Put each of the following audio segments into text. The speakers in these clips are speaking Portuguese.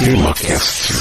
TemaCast.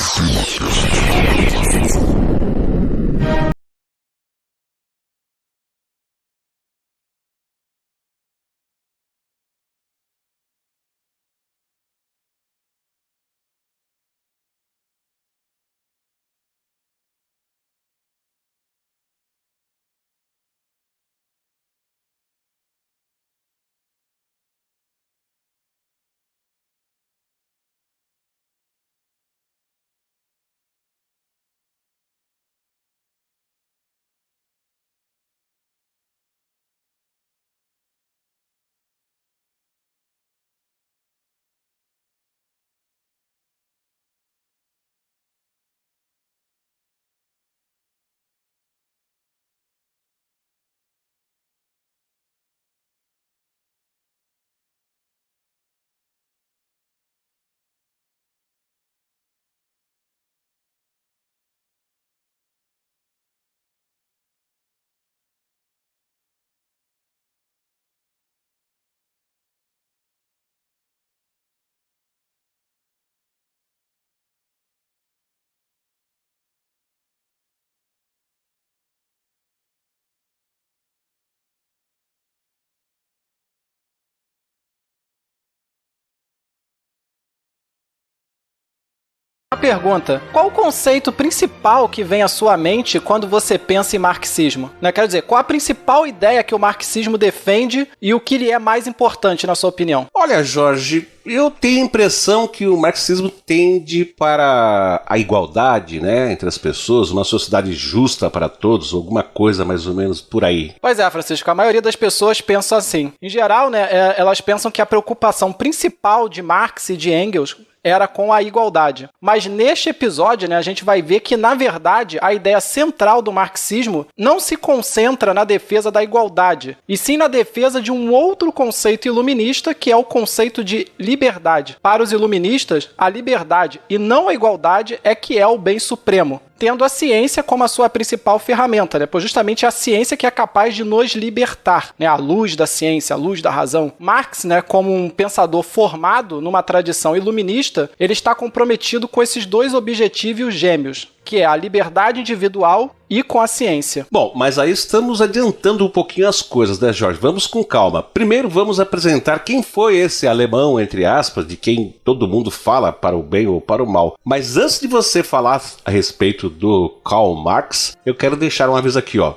Uma pergunta: qual o conceito principal que vem à sua mente quando você pensa em marxismo? Quero dizer, qual a principal ideia que o marxismo defende e o que lhe é mais importante, na sua opinião? Olha, Jorge, eu tenho a impressão que o marxismo tende para a igualdade, né, entre as pessoas, uma sociedade justa para todos, alguma coisa mais ou menos por aí. Pois é, Francisco, a maioria das pessoas pensa assim. Em geral, elas pensam que a preocupação principal de Marx e de Engels era com a igualdade. Mas neste episódio, a gente vai ver que, na verdade, a ideia central do marxismo não se concentra na defesa da igualdade, e sim na defesa de um outro conceito iluminista, que é o conceito de liberdade. Para os iluministas, a liberdade e não a igualdade é que é o bem supremo, tendo a ciência como a sua principal ferramenta, pois justamente é a ciência que é capaz de nos libertar, a luz da ciência, a luz da razão. Marx, como um pensador formado numa tradição iluminista, ele está comprometido com esses dois objetivos gêmeos, que é a liberdade individual e com a ciência. Bom, mas aí estamos adiantando um pouquinho as coisas, né, Jorge? Vamos com calma. Primeiro vamos apresentar quem foi esse alemão, entre aspas, de quem todo mundo fala para o bem ou para o mal. Mas antes de você falar a respeito do Karl Marx, eu quero deixar um aviso aqui, ó.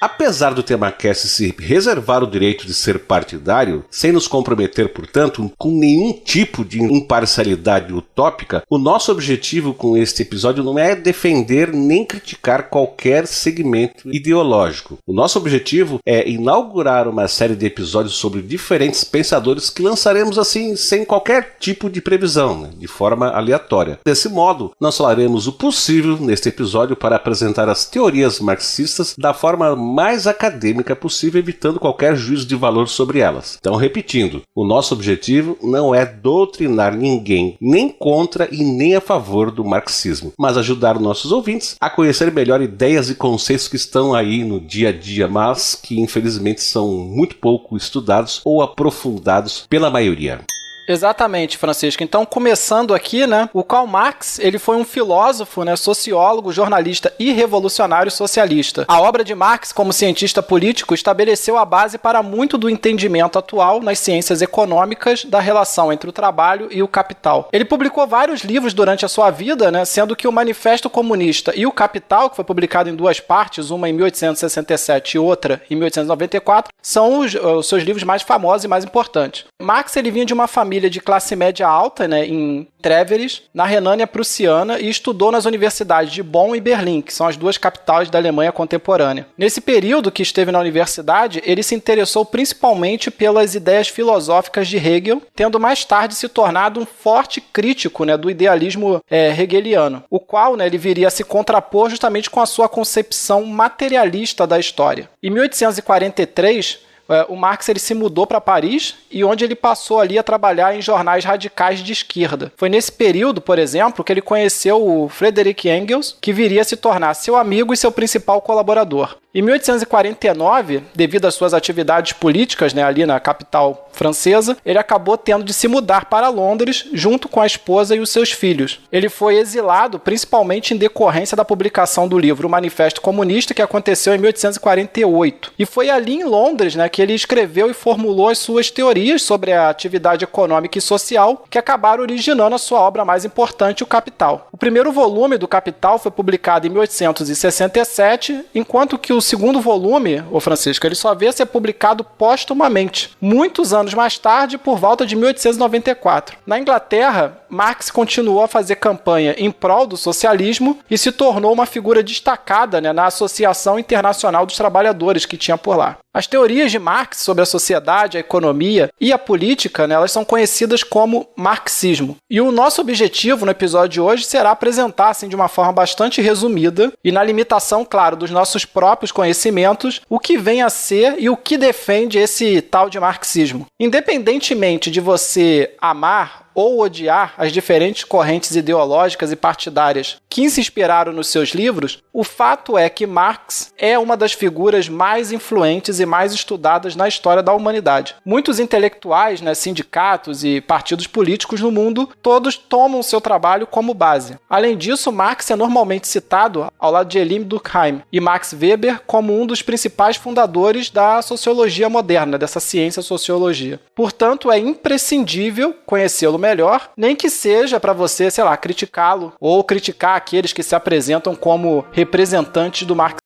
Apesar do TemaCast se reservar o direito de ser partidário, sem nos comprometer, portanto, com nenhum tipo de imparcialidade utópica, o nosso objetivo com este episódio não é defender nem criticar qualquer segmento ideológico. O nosso objetivo é inaugurar uma série de episódios sobre diferentes pensadores que lançaremos assim, sem qualquer tipo de previsão, de forma aleatória. Desse modo, nós falaremos o possível neste episódio para apresentar as teorias marxistas da forma mais acadêmica possível, evitando qualquer juízo de valor sobre elas. Então, repetindo, o nosso objetivo não é doutrinar ninguém, nem contra e nem a favor do marxismo, mas ajudar nossos ouvintes a conhecer melhor ideias e conceitos que estão aí no dia a dia, mas que infelizmente são muito pouco estudados ou aprofundados pela maioria. Exatamente, Francisco. Então, começando aqui, o Karl Marx, ele foi um filósofo, sociólogo, jornalista e revolucionário socialista. A obra de Marx, como cientista político, estabeleceu a base para muito do entendimento atual nas ciências econômicas da relação entre o trabalho e o capital. Ele publicou vários livros durante a sua vida, sendo que o Manifesto Comunista e o Capital, que foi publicado em duas partes, uma em 1867 e outra em 1894, são os seus livros mais famosos e mais importantes. Marx, ele vinha de uma família de classe média alta, em Treveris, na Renânia Prussiana, e estudou nas universidades de Bonn e Berlim, que são as duas capitais da Alemanha contemporânea. Nesse período que esteve na universidade, ele se interessou principalmente pelas ideias filosóficas de Hegel, tendo mais tarde se tornado um forte crítico do idealismo hegeliano, o qual ele viria a se contrapor justamente com a sua concepção materialista da história. Em 1843, o Marx ele se mudou para Paris e onde ele passou ali a trabalhar em jornais radicais de esquerda. Foi nesse período, por exemplo, que ele conheceu o Friedrich Engels, que viria a se tornar seu amigo e seu principal colaborador. Em 1849, devido às suas atividades políticas, né, ali na capital francesa, ele acabou tendo de se mudar para Londres junto com a esposa e os seus filhos. Ele foi exilado principalmente em decorrência da publicação do livro O Manifesto Comunista, que aconteceu em 1848. E foi ali em Londres, né, que ele escreveu e formulou as suas teorias sobre a atividade econômica e social, que acabaram originando a sua obra mais importante, O Capital. O primeiro volume do Capital foi publicado em 1867, enquanto que o segundo volume, o Francisco, ele só veio a ser publicado póstumamente, muitos anos mais tarde, por volta de 1894. Na Inglaterra, Marx continuou a fazer campanha em prol do socialismo e se tornou uma figura destacada, né, na Associação Internacional dos Trabalhadores que tinha por lá. As teorias de Marx sobre a sociedade, a economia e a política, né, elas são conhecidas como marxismo. E o nosso objetivo no episódio de hoje será apresentar, assim, de uma forma bastante resumida e na limitação, claro, dos nossos próprios conhecimentos, o que vem a ser e o que defende esse tal de marxismo. Independentemente de você amar ou odiar as diferentes correntes ideológicas e partidárias que se inspiraram nos seus livros, o fato é que Marx é uma das figuras mais influentes e mais estudadas na história da humanidade. Muitos intelectuais, né, sindicatos e partidos políticos no mundo, todos tomam seu trabalho como base. Além disso, Marx é normalmente citado ao lado de Émile Durkheim e Max Weber como um dos principais fundadores da sociologia moderna, dessa ciência sociologia. Portanto, é imprescindível conhecê-lo melhor, nem que seja para você, sei lá, criticá-lo ou criticar aqueles que se apresentam como representantes do marxismo.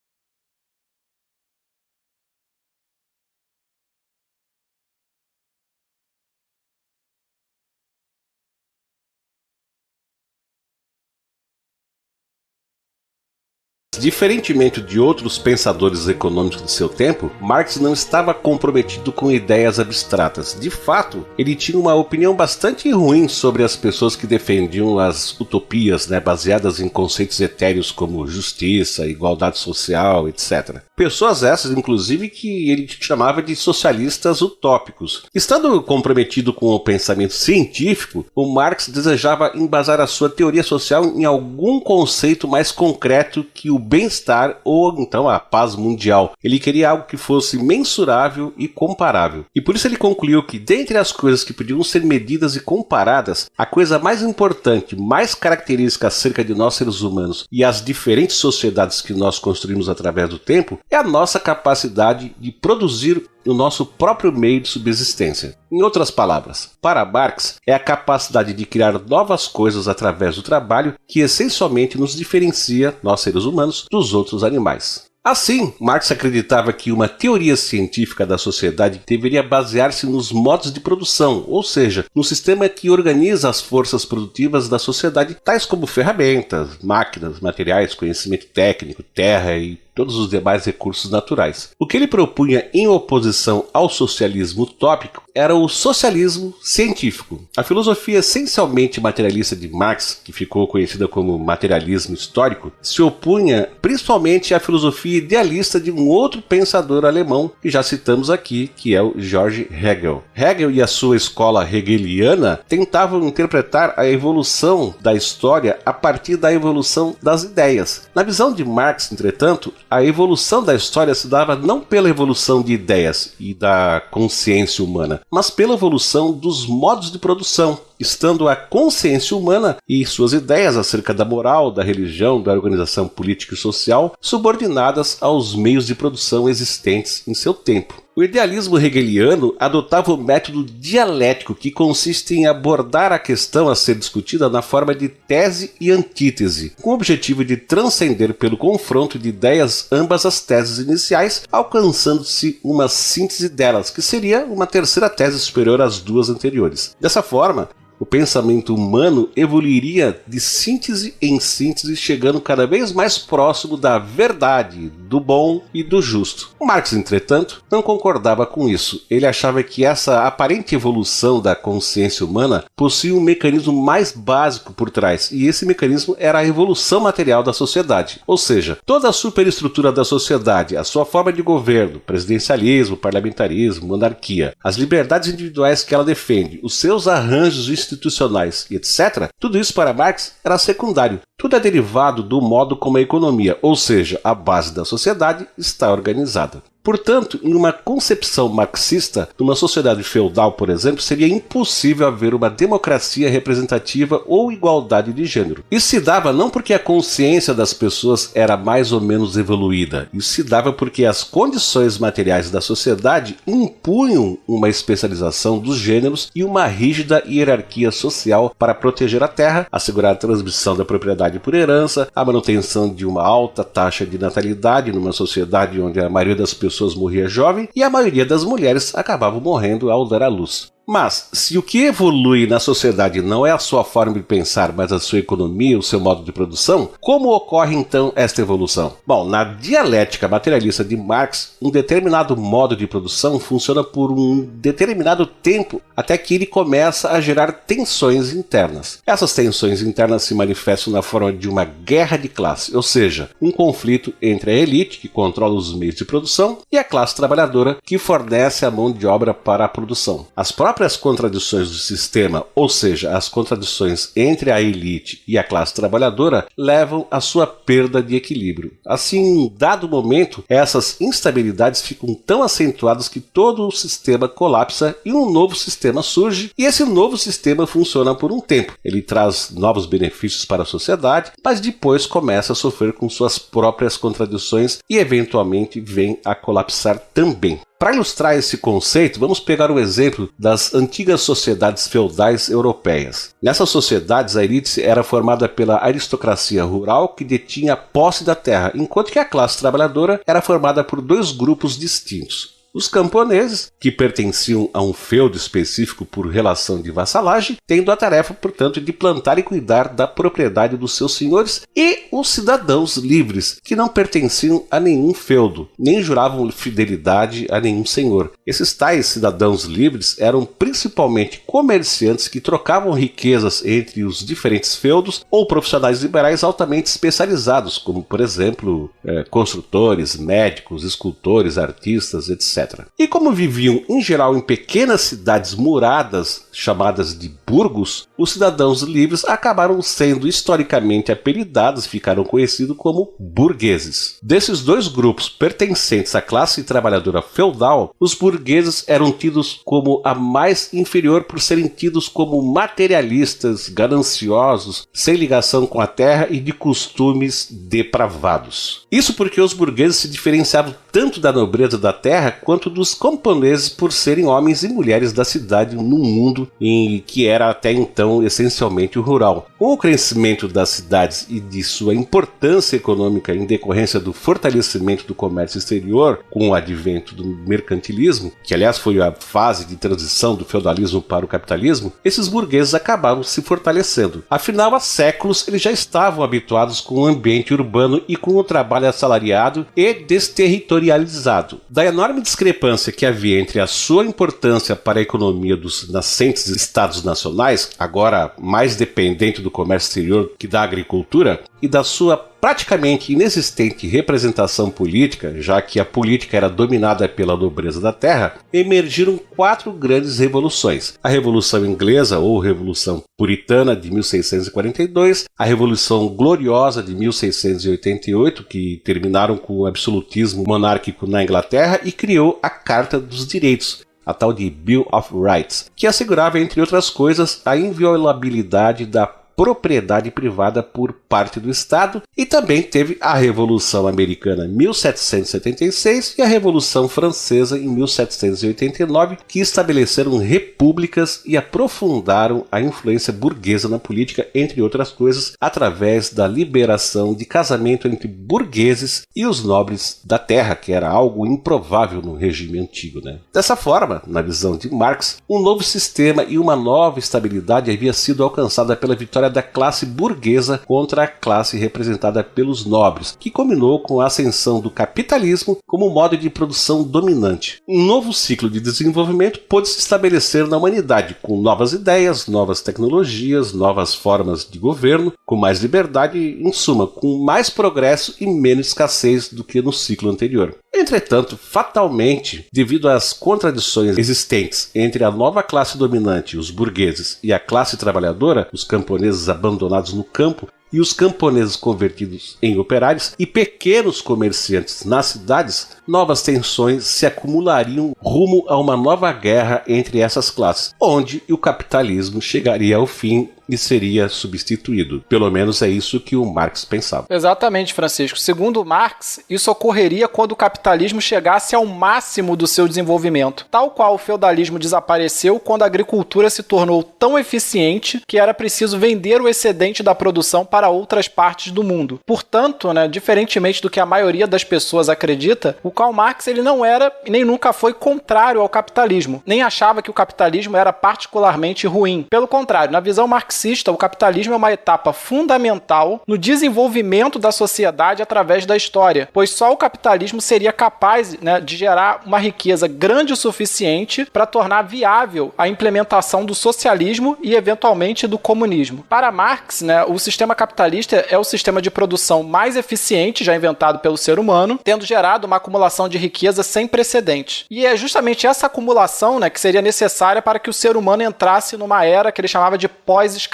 Diferentemente de outros pensadores econômicos de seu tempo, Marx não estava comprometido com ideias abstratas. De fato, ele tinha uma opinião bastante ruim sobre as pessoas que defendiam as utopias, né, baseadas em conceitos etéreos como justiça, igualdade social, etc. Pessoas essas, inclusive, que ele chamava de socialistas utópicos. Estando comprometido com o pensamento científico, o Marx desejava embasar a sua teoria social em algum conceito mais concreto que o bem-estar ou então a paz mundial. Ele queria algo que fosse mensurável e comparável. E por isso ele concluiu que, dentre as coisas que podiam ser medidas e comparadas, a coisa mais importante, mais característica acerca de nós seres humanos e as diferentes sociedades que nós construímos através do tempo é a nossa capacidade de produzir o nosso próprio meio de subsistência. Em outras palavras, para Marx, é a capacidade de criar novas coisas através do trabalho que essencialmente nos diferencia, nós seres humanos, dos outros animais. Assim, Marx acreditava que uma teoria científica da sociedade deveria basear-se nos modos de produção, ou seja, no sistema que organiza as forças produtivas da sociedade, tais como ferramentas, máquinas, materiais, conhecimento técnico, terra e todos os demais recursos naturais. O que ele propunha em oposição ao socialismo utópico era o socialismo científico. A filosofia essencialmente materialista de Marx, que ficou conhecida como materialismo histórico, se opunha principalmente à filosofia idealista de um outro pensador alemão que já citamos aqui, que é o Georg Hegel. Hegel e a sua escola hegeliana tentavam interpretar a evolução da história a partir da evolução das ideias. Na visão de Marx, entretanto, a evolução da história se dava não pela evolução de ideias e da consciência humana, mas pela evolução dos modos de produção, estando a consciência humana e suas ideias acerca da moral, da religião, da organização política e social subordinadas aos meios de produção existentes em seu tempo. O idealismo hegeliano adotava o método dialético, que consiste em abordar a questão a ser discutida na forma de tese e antítese, com o objetivo de transcender pelo confronto de ideias ambas as teses iniciais, alcançando-se uma síntese delas, que seria uma terceira tese superior às duas anteriores. Dessa forma, o pensamento humano evoluiria de síntese em síntese, chegando cada vez mais próximo da verdade, do bom e do justo. O Marx, entretanto, não concordava com isso. Ele achava que essa aparente evolução da consciência humana possuía um mecanismo mais básico por trás, e esse mecanismo era a evolução material da sociedade. Ou seja, toda a superestrutura da sociedade, a sua forma de governo, presidencialismo, parlamentarismo, monarquia, as liberdades individuais que ela defende, os seus arranjos institucionais e etc., tudo isso para Marx era secundário. Tudo é derivado do modo como a economia, ou seja, a base da sociedade, está organizada. Portanto, em uma concepção marxista, numa sociedade feudal, por exemplo, seria impossível haver uma democracia representativa ou igualdade de gênero. Isso se dava não porque a consciência das pessoas era mais ou menos evoluída, isso se dava porque as condições materiais da sociedade impunham uma especialização dos gêneros e uma rígida hierarquia social para proteger a terra, assegurar a transmissão da propriedade por herança, a manutenção de uma alta taxa de natalidade numa sociedade onde a maioria das pessoas morria jovem e a maioria das mulheres acabavam morrendo ao dar à luz. Mas, se o que evolui na sociedade não é a sua forma de pensar, mas a sua economia, o seu modo de produção, como ocorre então esta evolução? Bom, na dialética materialista de Marx, um determinado modo de produção funciona por um determinado tempo até que ele começa a gerar tensões internas. Essas tensões internas se manifestam na forma de uma guerra de classe, ou seja, um conflito entre a elite, que controla os meios de produção, e a classe trabalhadora, que fornece a mão de obra para a produção. As próprias contradições do sistema, ou seja, as contradições entre a elite e a classe trabalhadora, levam à sua perda de equilíbrio. Assim, em dado momento, essas instabilidades ficam tão acentuadas que todo o sistema colapsa e um novo sistema surge, e esse novo sistema funciona por um tempo. Ele traz novos benefícios para a sociedade, mas depois começa a sofrer com suas próprias contradições e eventualmente vem a colapsar também. Para ilustrar esse conceito, vamos pegar o exemplo das antigas sociedades feudais europeias. Nessas sociedades, a elite era formada pela aristocracia rural que detinha a posse da terra, enquanto que a classe trabalhadora era formada por dois grupos distintos. Os camponeses, que pertenciam a um feudo específico por relação de vassalagem, tendo a tarefa, portanto, de plantar e cuidar da propriedade dos seus senhores, e os cidadãos livres, que não pertenciam a nenhum feudo, nem juravam fidelidade a nenhum senhor. Esses tais cidadãos livres eram principalmente comerciantes que trocavam riquezas entre os diferentes feudos ou profissionais liberais altamente especializados, como, por exemplo, construtores, médicos, escultores, artistas, etc. E como viviam em geral em pequenas cidades muradas, chamadas de burgos, os cidadãos livres acabaram sendo historicamente apelidados, ficaram conhecidos como burgueses. Desses dois grupos pertencentes à classe trabalhadora feudal, os burgueses eram tidos como a mais inferior por serem tidos como materialistas, gananciosos, sem ligação com a terra e de costumes depravados. Isso porque os burgueses se diferenciavam tanto da nobreza da terra quanto dos camponeses por serem homens e mulheres da cidade num mundo em que era até então essencialmente rural. Com o crescimento das cidades e de sua importância econômica em decorrência do fortalecimento do comércio exterior com o advento do mercantilismo, que aliás foi a fase de transição do feudalismo para o capitalismo, esses burgueses acabaram se fortalecendo. Afinal, há séculos eles já estavam habituados com o ambiente urbano e com o trabalho assalariado e desterritorializado. Da enorme discrepância que havia entre a sua importância para a economia dos nascentes estados nacionais, agora mais dependente do comércio exterior que da agricultura, e da sua praticamente inexistente representação política, já que a política era dominada pela nobreza da terra, emergiram 4 grandes revoluções. A Revolução Inglesa, ou Revolução Puritana, de 1642, a Revolução Gloriosa, de 1688, que terminaram com o absolutismo monárquico na Inglaterra e criou a Carta dos Direitos, a tal de Bill of Rights, que assegurava, entre outras coisas, a inviolabilidade da propriedade privada por parte do Estado, e também teve a Revolução Americana em 1776 e a Revolução Francesa em 1789, que estabeleceram repúblicas e aprofundaram a influência burguesa na política, entre outras coisas, através da liberação de casamento entre burgueses e os nobres da terra, que era algo improvável no regime antigo, Dessa forma, na visão de Marx, um novo sistema e uma nova estabilidade havia sido alcançada pela vitória da classe burguesa contra a classe representada pelos nobres, que culminou com a ascensão do capitalismo como modo de produção dominante. Um novo ciclo de desenvolvimento pôde se estabelecer na humanidade, com novas ideias, novas tecnologias, novas formas de governo, com mais liberdade e, em suma, com mais progresso e menos escassez do que no ciclo anterior. Entretanto, fatalmente, devido às contradições existentes entre a nova classe dominante, os burgueses, e a classe trabalhadora, os camponeses abandonados no campo, e os camponeses convertidos em operários e pequenos comerciantes nas cidades, novas tensões se acumulariam rumo a uma nova guerra entre essas classes, onde o capitalismo chegaria ao fim e seria substituído. Pelo menos é isso que o Marx pensava. Exatamente, Francisco. Segundo Marx, isso ocorreria quando o capitalismo chegasse ao máximo do seu desenvolvimento, tal qual o feudalismo desapareceu quando a agricultura se tornou tão eficiente que era preciso vender o excedente da produção para outras partes do mundo. Portanto, diferentemente do que a maioria das pessoas acredita, o Karl Marx ele não era e nem nunca foi contrário ao capitalismo, nem achava que o capitalismo era particularmente ruim. Pelo contrário, na visão marxista, o capitalismo é uma etapa fundamental no desenvolvimento da sociedade através da história, pois só o capitalismo seria capaz de gerar uma riqueza grande o suficiente para tornar viável a implementação do socialismo e, eventualmente, do comunismo. Para Marx, o sistema capitalista é o sistema de produção mais eficiente já inventado pelo ser humano, tendo gerado uma acumulação de riqueza sem precedentes. E é justamente essa acumulação que seria necessária para que o ser humano entrasse numa era que ele chamava de pós-escassez.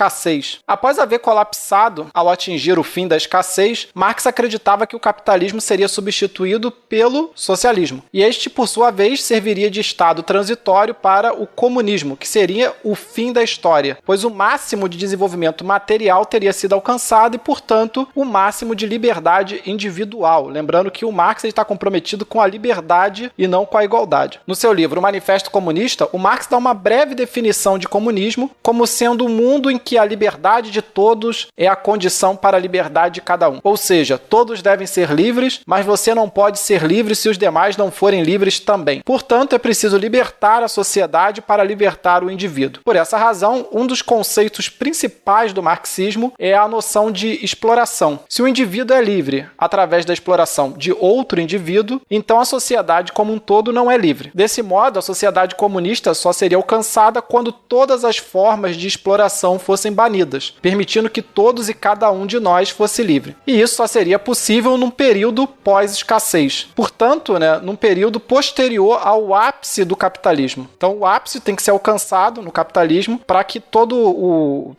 Após haver colapsado ao atingir o fim da escassez, Marx acreditava que o capitalismo seria substituído pelo socialismo. E este, por sua vez, serviria de estado transitório para o comunismo, que seria o fim da história, pois o máximo de desenvolvimento material teria sido alcançado e, portanto, o máximo de liberdade individual. Lembrando que o Marx está comprometido com a liberdade e não com a igualdade. No seu livro, O Manifesto Comunista, o Marx dá uma breve definição de comunismo como sendo um mundo em que a liberdade de todos é a condição para a liberdade de cada um. Ou seja, todos devem ser livres, mas você não pode ser livre se os demais não forem livres também. Portanto, é preciso libertar a sociedade para libertar o indivíduo. Por essa razão, um dos conceitos principais do marxismo é a noção de exploração. Se o indivíduo é livre através da exploração de outro indivíduo, então a sociedade como um todo não é livre. Desse modo, a sociedade comunista só seria alcançada quando todas as formas de exploração fossem banidas, permitindo que todos e cada um de nós fosse livre. E isso só seria possível num período pós-escassez. Portanto, num período posterior ao ápice do capitalismo. Então, o ápice tem que ser alcançado no capitalismo para que todo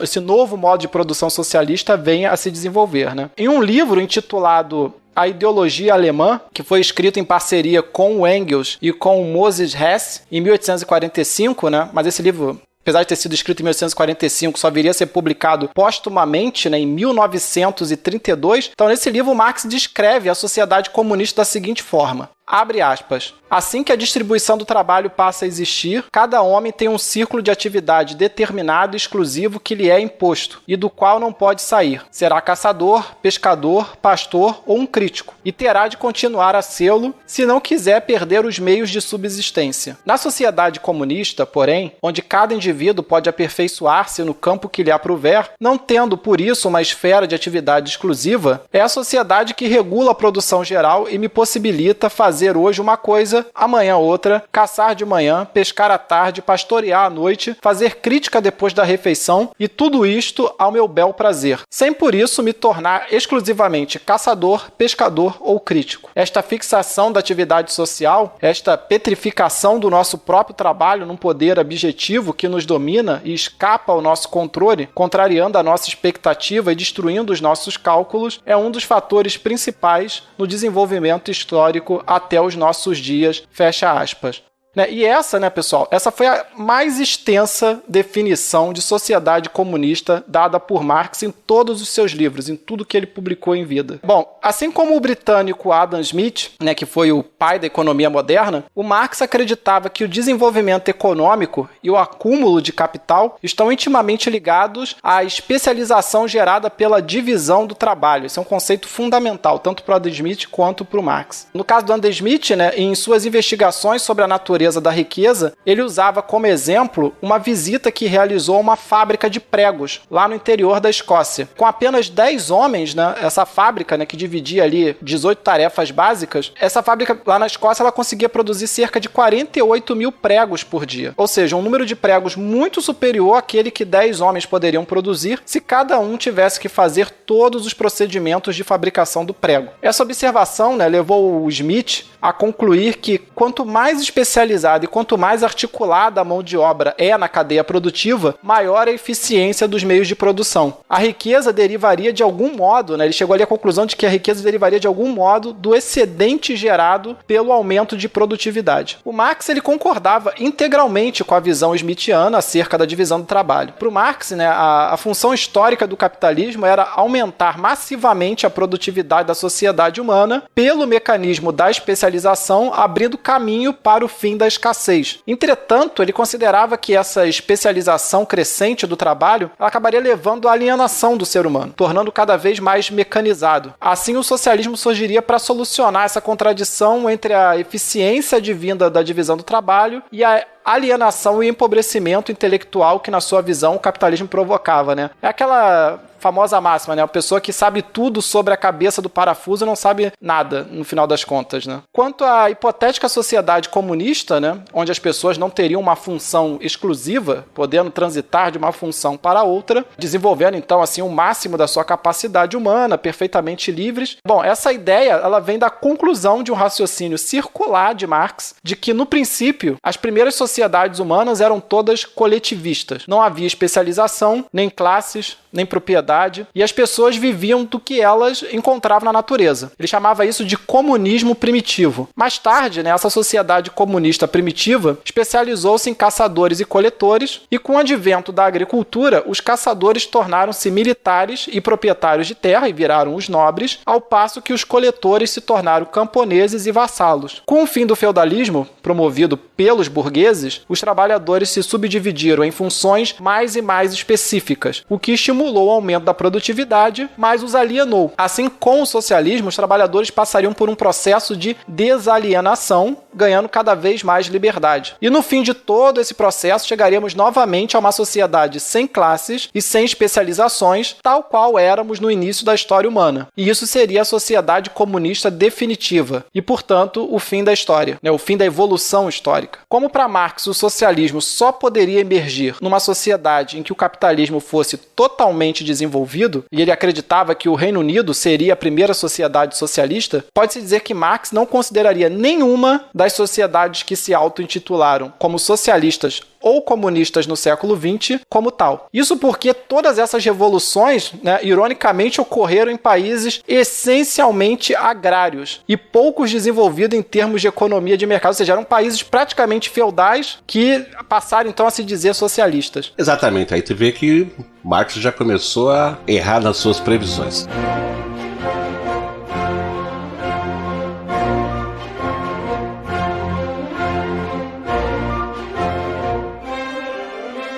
esse novo modo de produção socialista venha a se desenvolver. Em um livro intitulado A Ideologia Alemã, que foi escrito em parceria com o Engels e com o Moses Hess, em 1845, mas esse livro, apesar de ter sido escrito em 1845, só viria a ser publicado póstumamente em 1932. Então, nesse livro, Marx descreve a sociedade comunista da seguinte forma. Abre aspas. Assim que a distribuição do trabalho passa a existir, cada homem tem um círculo de atividade determinado e exclusivo que lhe é imposto, e do qual não pode sair. Será caçador, pescador, pastor ou um crítico, e terá de continuar a sê-lo se não quiser perder os meios de subsistência. Na sociedade comunista, porém, onde cada indivíduo pode aperfeiçoar-se no campo que lhe aprouver, não tendo por isso uma esfera de atividade exclusiva, é a sociedade que regula a produção geral e me possibilita fazer hoje uma coisa, amanhã outra, caçar de manhã, pescar à tarde, pastorear à noite, fazer crítica depois da refeição e tudo isto ao meu bel prazer, sem por isso me tornar exclusivamente caçador, pescador ou crítico. Esta fixação da atividade social, esta petrificação do nosso próprio trabalho num poder objetivo que nos domina e escapa ao nosso controle, contrariando a nossa expectativa e destruindo os nossos cálculos, é um dos fatores principais no desenvolvimento histórico até os nossos dias, fecha aspas. E essa, pessoal, essa foi a mais extensa definição de sociedade comunista dada por Marx em todos os seus livros, em tudo que ele publicou em vida. Bom, assim como o britânico Adam Smith, que foi o pai da economia moderna, o Marx acreditava que o desenvolvimento econômico e o acúmulo de capital estão intimamente ligados à especialização gerada pela divisão do trabalho. Esse é um conceito fundamental, tanto para o Adam Smith quanto para o Marx. No caso do Adam Smith, em suas investigações sobre a natureza da riqueza, ele usava como exemplo uma visita que realizou a uma fábrica de pregos lá no interior da Escócia. Com apenas 10 homens, essa fábrica, que dividia ali 18 tarefas básicas, essa fábrica lá na Escócia ela conseguia produzir cerca de 48 mil pregos por dia. Ou seja, um número de pregos muito superior àquele que 10 homens poderiam produzir se cada um tivesse que fazer todos os procedimentos de fabricação do prego. Essa observação levou o Smith a concluir que quanto mais especializado especializada e quanto mais articulada a mão de obra é na cadeia produtiva, maior a eficiência dos meios de produção. A riqueza derivaria de algum modo, né? Ele chegou ali à conclusão de que a riqueza derivaria de algum modo do excedente gerado pelo aumento de produtividade. O Marx ele concordava integralmente com a visão smithiana acerca da divisão do trabalho. Para o Marx, né, a função histórica do capitalismo era aumentar massivamente a produtividade da sociedade humana pelo mecanismo da especialização, abrindo caminho para o fim da escassez. Entretanto, ele considerava que essa especialização crescente do trabalho acabaria levando à alienação do ser humano, tornando cada vez mais mecanizado. Assim, o socialismo surgiria para solucionar essa contradição entre a eficiência advinda da divisão do trabalho e a alienação e empobrecimento intelectual que, na sua visão, o capitalismo provocava, né? É aquela famosa máxima, né? A pessoa que sabe tudo sobre a cabeça do parafuso não sabe nada, no final das contas, né? Quanto à hipotética sociedade comunista, né? Onde as pessoas não teriam uma função exclusiva, podendo transitar de uma função para outra, desenvolvendo, então, assim, o máximo da sua capacidade humana, perfeitamente livres. Bom, essa ideia, ela vem da conclusão de um raciocínio circular de Marx, de que, no princípio, as primeiras sociedades humanas eram todas coletivistas. Não havia especialização, nem classes, nem propriedade, e as pessoas viviam do que elas encontravam na natureza. Ele chamava isso de comunismo primitivo. Mais tarde, né, essa sociedade comunista primitiva especializou-se em caçadores e coletores, e com o advento da agricultura, os caçadores tornaram-se militares e proprietários de terra e viraram os nobres, ao passo que os coletores se tornaram camponeses e vassalos. Com o fim do feudalismo, promovido pelos burgueses, os trabalhadores se subdividiram em funções mais e mais específicas, o que estimulou o aumento da produtividade, mas os alienou. Assim, com o socialismo, os trabalhadores passariam por um processo de desalienação, ganhando cada vez mais liberdade. E no fim de todo esse processo, chegaríamos novamente a uma sociedade sem classes e sem especializações, tal qual éramos no início da história humana. E isso seria a sociedade comunista definitiva e, portanto, o fim da história, né? O fim da evolução histórica. Como para Marx o socialismo só poderia emergir numa sociedade em que o capitalismo fosse totalmente desenvolvido, e ele acreditava que o Reino Unido seria a primeira sociedade socialista, pode-se dizer que Marx não consideraria nenhuma das sociedades que se auto-intitularam como socialistas ou comunistas no século XX como tal. Isso porque todas essas revoluções, né, ironicamente, ocorreram em países essencialmente agrários e poucos desenvolvidos em termos de economia de mercado, ou seja, eram países praticamente feudais que passaram então a se dizer socialistas. Exatamente, aí tu vê que Marx já começou a errar nas suas previsões.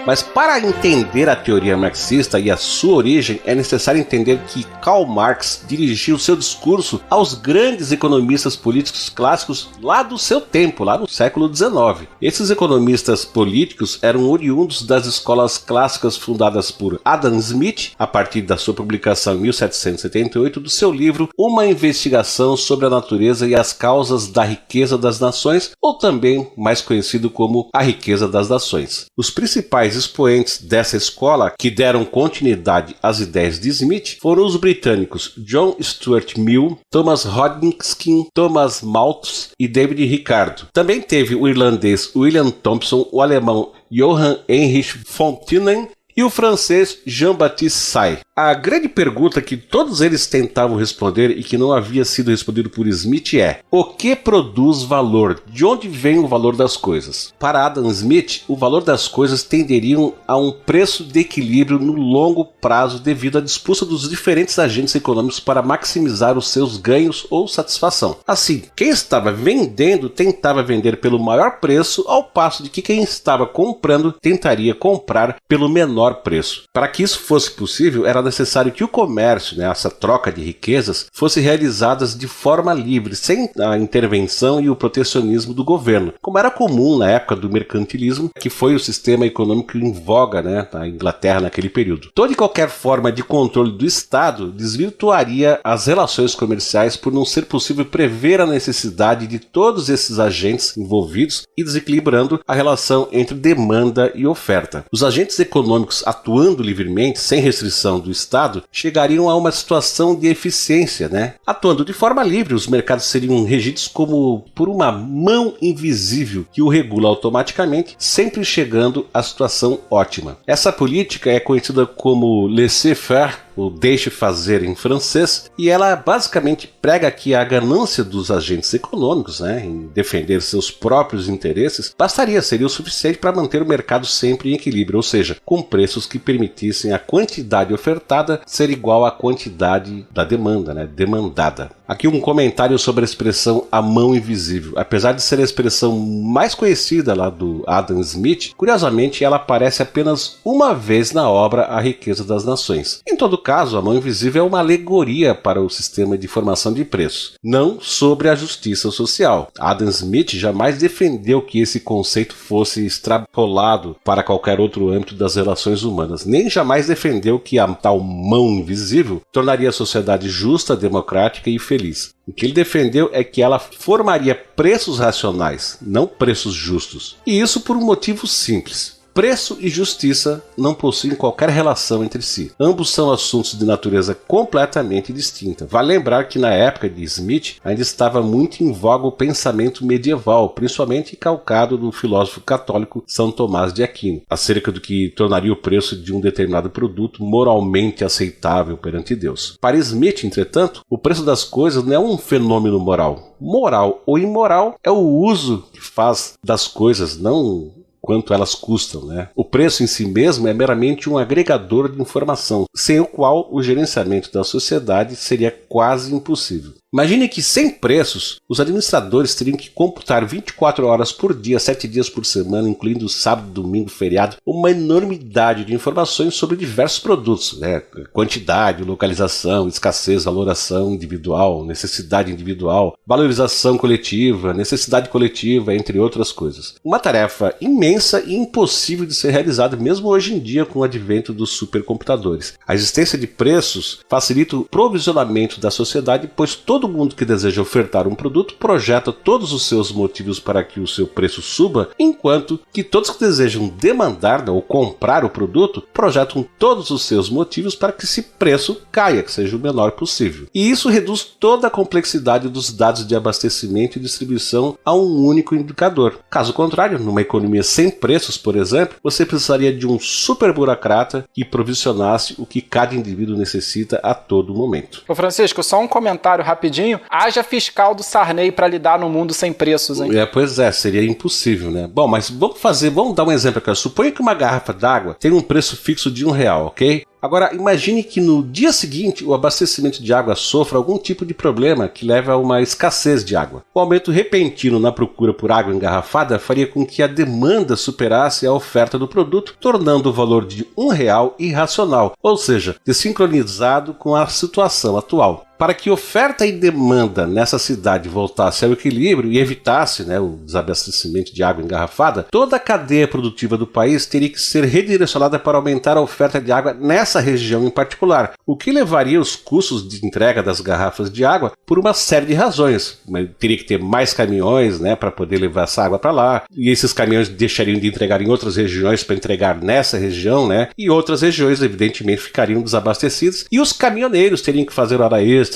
Mas para entender a teoria marxista e a sua origem, é necessário entender que Karl Marx dirigiu seu discurso aos grandes economistas políticos clássicos lá do seu tempo, lá no século XIX. Esses economistas políticos eram oriundos das escolas clássicas fundadas por Adam Smith, a partir da sua publicação em 1778 do seu livro Uma Investigação sobre a Natureza e as Causas da Riqueza das Nações, ou também mais conhecido como A Riqueza das Nações. Os principais expoentes dessa escola que deram continuidade às ideias de Smith foram os britânicos John Stuart Mill, Thomas Hodgkin, Thomas Malthus e David Ricardo. Também teve o irlandês William Thompson, o alemão Johann Heinrich von Thienen e o francês Jean-Baptiste Say. A grande pergunta que todos eles tentavam responder e que não havia sido respondido por Smith é: o que produz valor? De onde vem o valor das coisas? Para Adam Smith, o valor das coisas tenderiam a um preço de equilíbrio no longo prazo devido à disputa dos diferentes agentes econômicos para maximizar os seus ganhos ou satisfação. Assim, quem estava vendendo tentava vender pelo maior preço, ao passo de que quem estava comprando tentaria comprar pelo menor preço. Para que isso fosse possível, era necessário que o comércio, né, essa troca de riquezas, fosse realizada de forma livre, sem a intervenção e o protecionismo do governo, como era comum na época do mercantilismo, que foi o sistema econômico em voga, né, na Inglaterra naquele período. Toda e qualquer forma de controle do Estado desvirtuaria as relações comerciais por não ser possível prever a necessidade de todos esses agentes envolvidos e desequilibrando a relação entre demanda e oferta. Os agentes econômicos econômicos, atuando livremente, sem restrição do Estado, chegariam a uma situação de eficiência, né? Atuando de forma livre, os mercados seriam regidos como por uma mão invisível que o regula automaticamente, sempre chegando à situação ótima. Essa política é conhecida como laissez-faire, o deixe fazer em francês, e ela basicamente prega que a ganância dos agentes econômicos, né, em defender seus próprios interesses, seria o suficiente para manter o mercado sempre em equilíbrio, ou seja, com preços que permitissem a quantidade ofertada ser igual à quantidade da demanda, né, demandada. Aqui um comentário sobre a expressão a mão invisível. Apesar de ser a expressão mais conhecida lá do Adam Smith, curiosamente ela aparece apenas uma vez na obra A Riqueza das Nações. Em todo caso, a mão invisível é uma alegoria para o sistema de formação de preços, não sobre a justiça social. Adam Smith jamais defendeu que esse conceito fosse extrapolado para qualquer outro âmbito das relações humanas, nem jamais defendeu que a tal mão invisível tornaria a sociedade justa, democrática e feliz. O que ele defendeu é que ela formaria preços racionais, não preços justos. E isso por um motivo simples. Preço e justiça não possuem qualquer relação entre si. Ambos são assuntos de natureza completamente distinta. Vale lembrar que na época de Smith ainda estava muito em voga o pensamento medieval, principalmente calcado no filósofo católico São Tomás de Aquino, acerca do que tornaria o preço de um determinado produto moralmente aceitável perante Deus. Para Smith, entretanto, o preço das coisas não é um fenômeno moral. Moral ou imoral é o uso que faz das coisas, não quanto elas custam, né? O preço em si mesmo é meramente um agregador de informação, sem o qual o gerenciamento da sociedade seria quase impossível. Imagine que, sem preços, os administradores teriam que computar 24 horas por dia, 7 dias por semana, incluindo sábado, domingo, feriado, uma enormidade de informações sobre diversos produtos, né? Quantidade, localização, escassez, valoração individual, necessidade individual, valorização coletiva, necessidade coletiva, entre outras coisas. Uma tarefa imensa e impossível de ser realizada mesmo hoje em dia com o advento dos supercomputadores. A existência de preços facilita o provisionamento da sociedade, pois todo mundo que deseja ofertar um produto projeta todos os seus motivos para que o seu preço suba, enquanto que todos que desejam demandar ou comprar o produto projetam todos os seus motivos para que esse preço caia, que seja o menor possível. E isso reduz toda a complexidade dos dados de abastecimento e distribuição a um único indicador. Caso contrário, numa economia sem preços, por exemplo, você precisaria de um super burocrata que provisionasse o que cada indivíduo necessita a todo momento. Ô Francisco, só um comentário rapidinho. Haja fiscal do Sarney para lidar no mundo sem preços, hein? Pois é, seria impossível, né? Bom, mas vamos dar um exemplo aqui. Suponha que uma garrafa d'água tem um preço fixo de R$1, ok? Agora, imagine que no dia seguinte o abastecimento de água sofra algum tipo de problema que leve a uma escassez de água. O aumento repentino na procura por água engarrafada faria com que a demanda superasse a oferta do produto, tornando o valor de R$1 irracional, ou seja, desincronizado com a situação atual. Para que oferta e demanda nessa cidade voltasse ao equilíbrio e evitasse, o desabastecimento de água engarrafada, toda a cadeia produtiva do país teria que ser redirecionada para aumentar a oferta de água nessa região em particular, o que levaria os custos de entrega das garrafas de água por uma série de razões. Teria que ter mais caminhões, para poder levar essa água para lá, e esses caminhões deixariam de entregar em outras regiões para entregar nessa região, e outras regiões evidentemente ficariam desabastecidas, e os caminhoneiros teriam que fazer hora extra,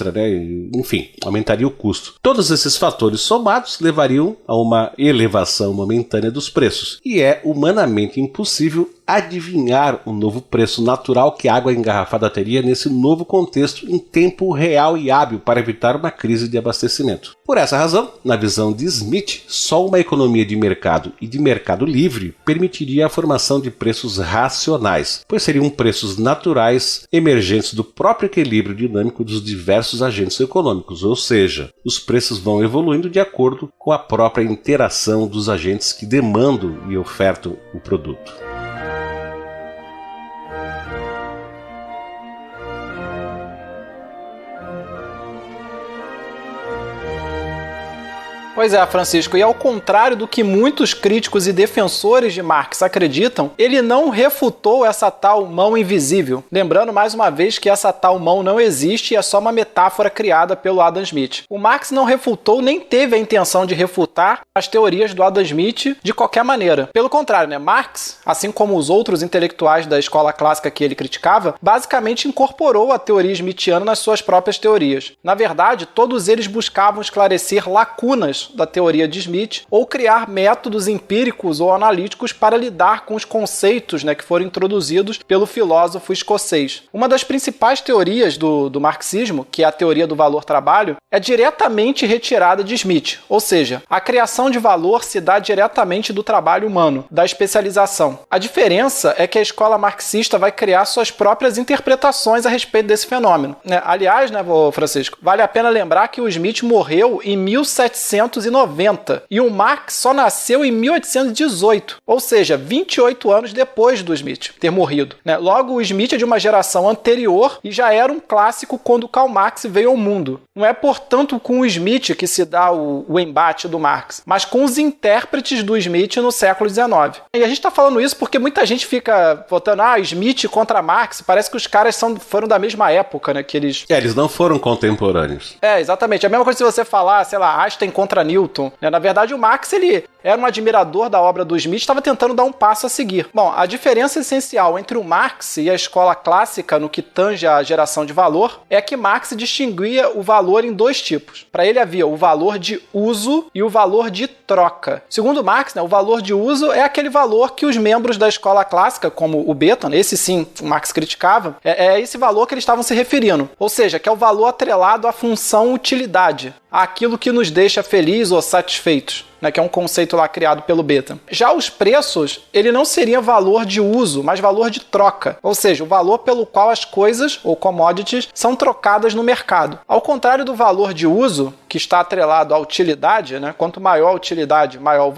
enfim, aumentaria o custo. Todos esses fatores somados levariam a uma elevação momentânea dos preços, e é humanamente impossível adivinhar o novo preço natural que a água engarrafada teria nesse novo contexto em tempo real e hábil para evitar uma crise de abastecimento. Por essa razão, na visão de Smith, só uma economia de mercado e de mercado livre permitiria a formação de preços racionais, pois seriam preços naturais emergentes do próprio equilíbrio dinâmico dos diversos agentes econômicos, ou seja, os preços vão evoluindo de acordo com a própria interação dos agentes que demandam e ofertam o produto. Pois é, Francisco, e ao contrário do que muitos críticos e defensores de Marx acreditam, ele não refutou essa tal mão invisível. Lembrando mais uma vez que essa tal mão não existe e é só uma metáfora criada pelo Adam Smith. O Marx não refutou nem teve a intenção de refutar as teorias do Adam Smith de qualquer maneira. Pelo contrário, né? Marx, assim como os outros intelectuais da escola clássica que ele criticava, basicamente incorporou a teoria smithiana nas suas próprias teorias. Na verdade, todos eles buscavam esclarecer lacunas da teoria de Smith ou criar métodos empíricos ou analíticos para lidar com os conceitos, né, que foram introduzidos pelo filósofo escocês. Uma das principais teorias do marxismo, que é a teoria do valor-trabalho, é diretamente retirada de Smith, ou seja, a criação de valor se dá diretamente do trabalho humano, da especialização. A diferença é que a escola marxista vai criar suas próprias interpretações a respeito desse fenômeno. Aliás, né, Francisco, vale a pena lembrar que o Smith morreu em 1790 e o Marx só nasceu em 1818, ou seja, 28 anos depois do Smith ter morrido. Logo, o Smith é de uma geração anterior e já era um clássico quando Karl Marx veio ao mundo. Não é, portanto, com o Smith que se dá o embate do Marx, mas com os intérpretes do Smith no século XIX. E a gente está falando isso porque muita gente fica votando, Smith contra Marx, parece que os caras foram da mesma época, né? Que eles... eles não foram contemporâneos. Exatamente. A mesma coisa se você falar, sei lá, Einstein contra Newton. Na verdade, o Marx, ele era um admirador da obra do Smith, estava tentando dar um passo a seguir. Bom, a diferença essencial entre o Marx e a escola clássica no que tange a geração de valor é que Marx distinguia o valor em dois tipos. Para ele havia o valor de uso e o valor de troca. Segundo Marx, o valor de uso é aquele valor que os membros da escola clássica, como o Bentham, esse sim o Marx criticava, é esse valor que eles estavam se referindo. Ou seja, que é o valor atrelado à função utilidade, àquilo que nos deixa felizes ou satisfeitos, que é um conceito lá criado pelo Bentham. Já os preços, ele não seria valor de uso, mas valor de troca, ou seja, o valor pelo qual as coisas ou commodities são trocadas no mercado. Ao contrário do valor de uso, que está atrelado à utilidade, quanto maior a utilidade, maior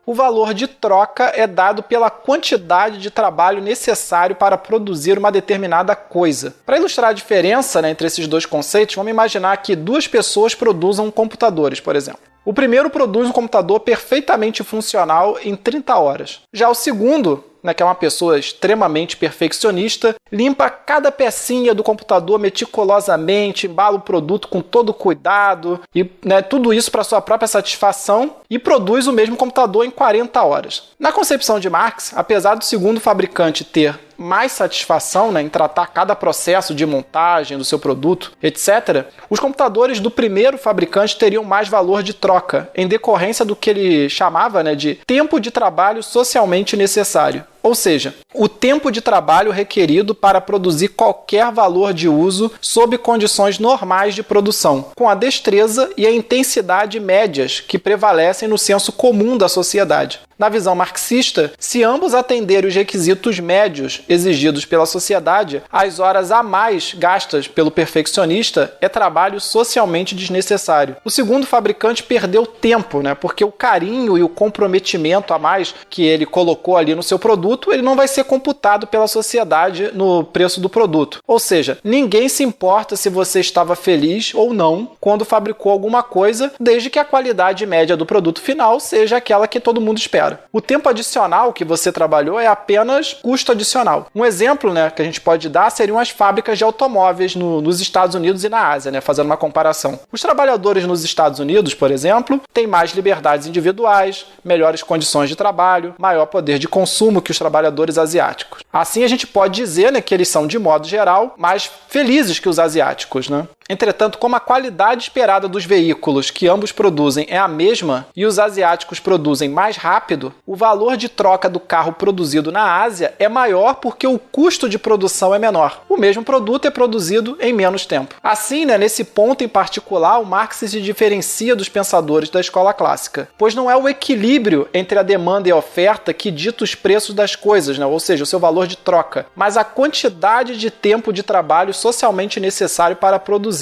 o valor de troca é dado pela quantidade de trabalho necessário para produzir uma determinada coisa. Para ilustrar a diferença entre esses dois conceitos, vamos imaginar que duas pessoas produzam computadores, por exemplo. O primeiro produz um computador perfeitamente funcional em 30 horas. Já o segundo, que é uma pessoa extremamente perfeccionista, limpa cada pecinha do computador meticulosamente, embala o produto com todo cuidado e tudo isso para sua própria satisfação e produz o mesmo computador em 40 horas. Na concepção de Marx, apesar do segundo fabricante ter mais satisfação em tratar cada processo de montagem do seu produto, etc., os computadores do primeiro fabricante teriam mais valor de troca, em decorrência do que ele chamava de tempo de trabalho socialmente necessário. Ou seja, o tempo de trabalho requerido para produzir qualquer valor de uso sob condições normais de produção, com a destreza e a intensidade médias que prevalecem no senso comum da sociedade. Na visão marxista, se ambos atenderem os requisitos médios exigidos pela sociedade, as horas a mais gastas pelo perfeccionista é trabalho socialmente desnecessário. O segundo fabricante perdeu tempo, porque o carinho e o comprometimento a mais que ele colocou ali no seu produto, ele não vai ser computado pela sociedade no preço do produto. Ou seja, ninguém se importa se você estava feliz ou não quando fabricou alguma coisa, desde que a qualidade média do produto final seja aquela que todo mundo espera. O tempo adicional que você trabalhou é apenas custo adicional. Um exemplo que a gente pode dar seriam as fábricas de automóveis nos Estados Unidos e na Ásia, fazendo uma comparação. Os trabalhadores nos Estados Unidos, por exemplo, têm mais liberdades individuais, melhores condições de trabalho, maior poder de consumo que os trabalhadores asiáticos. Assim, a gente pode dizer que eles são, de modo geral, mais felizes que os asiáticos. Entretanto, como a qualidade esperada dos veículos que ambos produzem é a mesma e os asiáticos produzem mais rápido, o valor de troca do carro produzido na Ásia é maior porque o custo de produção é menor. O mesmo produto é produzido em menos tempo. Assim, nesse ponto em particular, o Marx se diferencia dos pensadores da escola clássica, pois não é o equilíbrio entre a demanda e a oferta que dita os preços das coisas, ou seja, o seu valor de troca, mas a quantidade de tempo de trabalho socialmente necessário para produzi-las.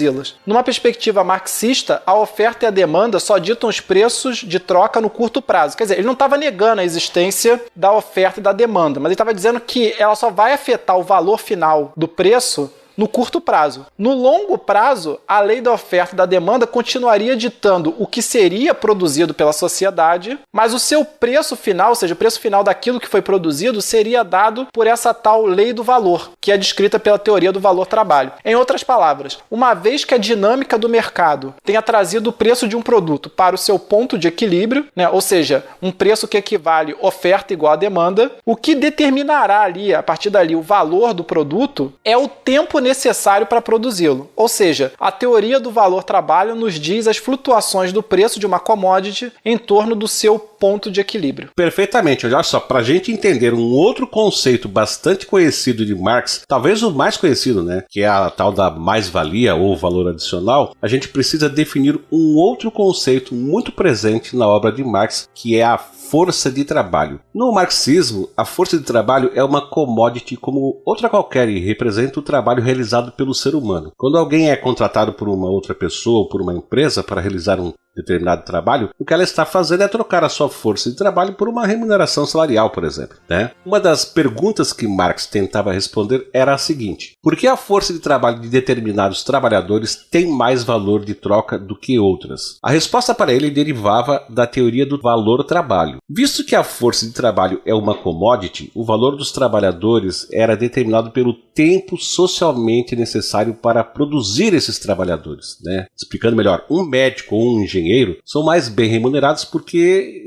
Numa perspectiva marxista, a oferta e a demanda só ditam os preços de troca no curto prazo. Quer dizer, ele não estava negando a existência da oferta e da demanda, mas ele estava dizendo que ela só vai afetar o valor final do preço no curto prazo. No longo prazo, a lei da oferta e da demanda continuaria ditando o que seria produzido pela sociedade, mas o seu preço final, ou seja, o preço final daquilo que foi produzido, seria dado por essa tal lei do valor, que é descrita pela teoria do valor-trabalho. Em outras palavras, uma vez que a dinâmica do mercado tenha trazido o preço de um produto para o seu ponto de equilíbrio, né, ou seja, um preço que equivale oferta igual a demanda, o que determinará ali, a partir dali, o valor do produto é o tempo necessário para produzi-lo. Ou seja, a teoria do valor-trabalho nos diz as flutuações do preço de uma commodity em torno do seu ponto de equilíbrio. Perfeitamente. Olha só, para a gente entender um outro conceito bastante conhecido de Marx, talvez o mais conhecido, né, que é a tal da mais-valia ou valor adicional, a gente precisa definir um outro conceito muito presente na obra de Marx, que é a força de trabalho. No marxismo, a força de trabalho é uma commodity como outra qualquer e representa o trabalho realizado pelo ser humano. Quando alguém é contratado por uma outra pessoa ou por uma empresa para realizar um determinado trabalho, o que ela está fazendo é trocar a sua força de trabalho por uma remuneração salarial, por exemplo, né? Uma das perguntas que Marx tentava responder era a seguinte: por que a força de trabalho de determinados trabalhadores tem mais valor de troca do que outras? A resposta para ele derivava da teoria do valor-trabalho. Visto que a força de trabalho é uma commodity, o valor dos trabalhadores era determinado pelo tempo socialmente necessário para produzir esses trabalhadores, né? Explicando melhor, um médico ou um engenheiro são mais bem remunerados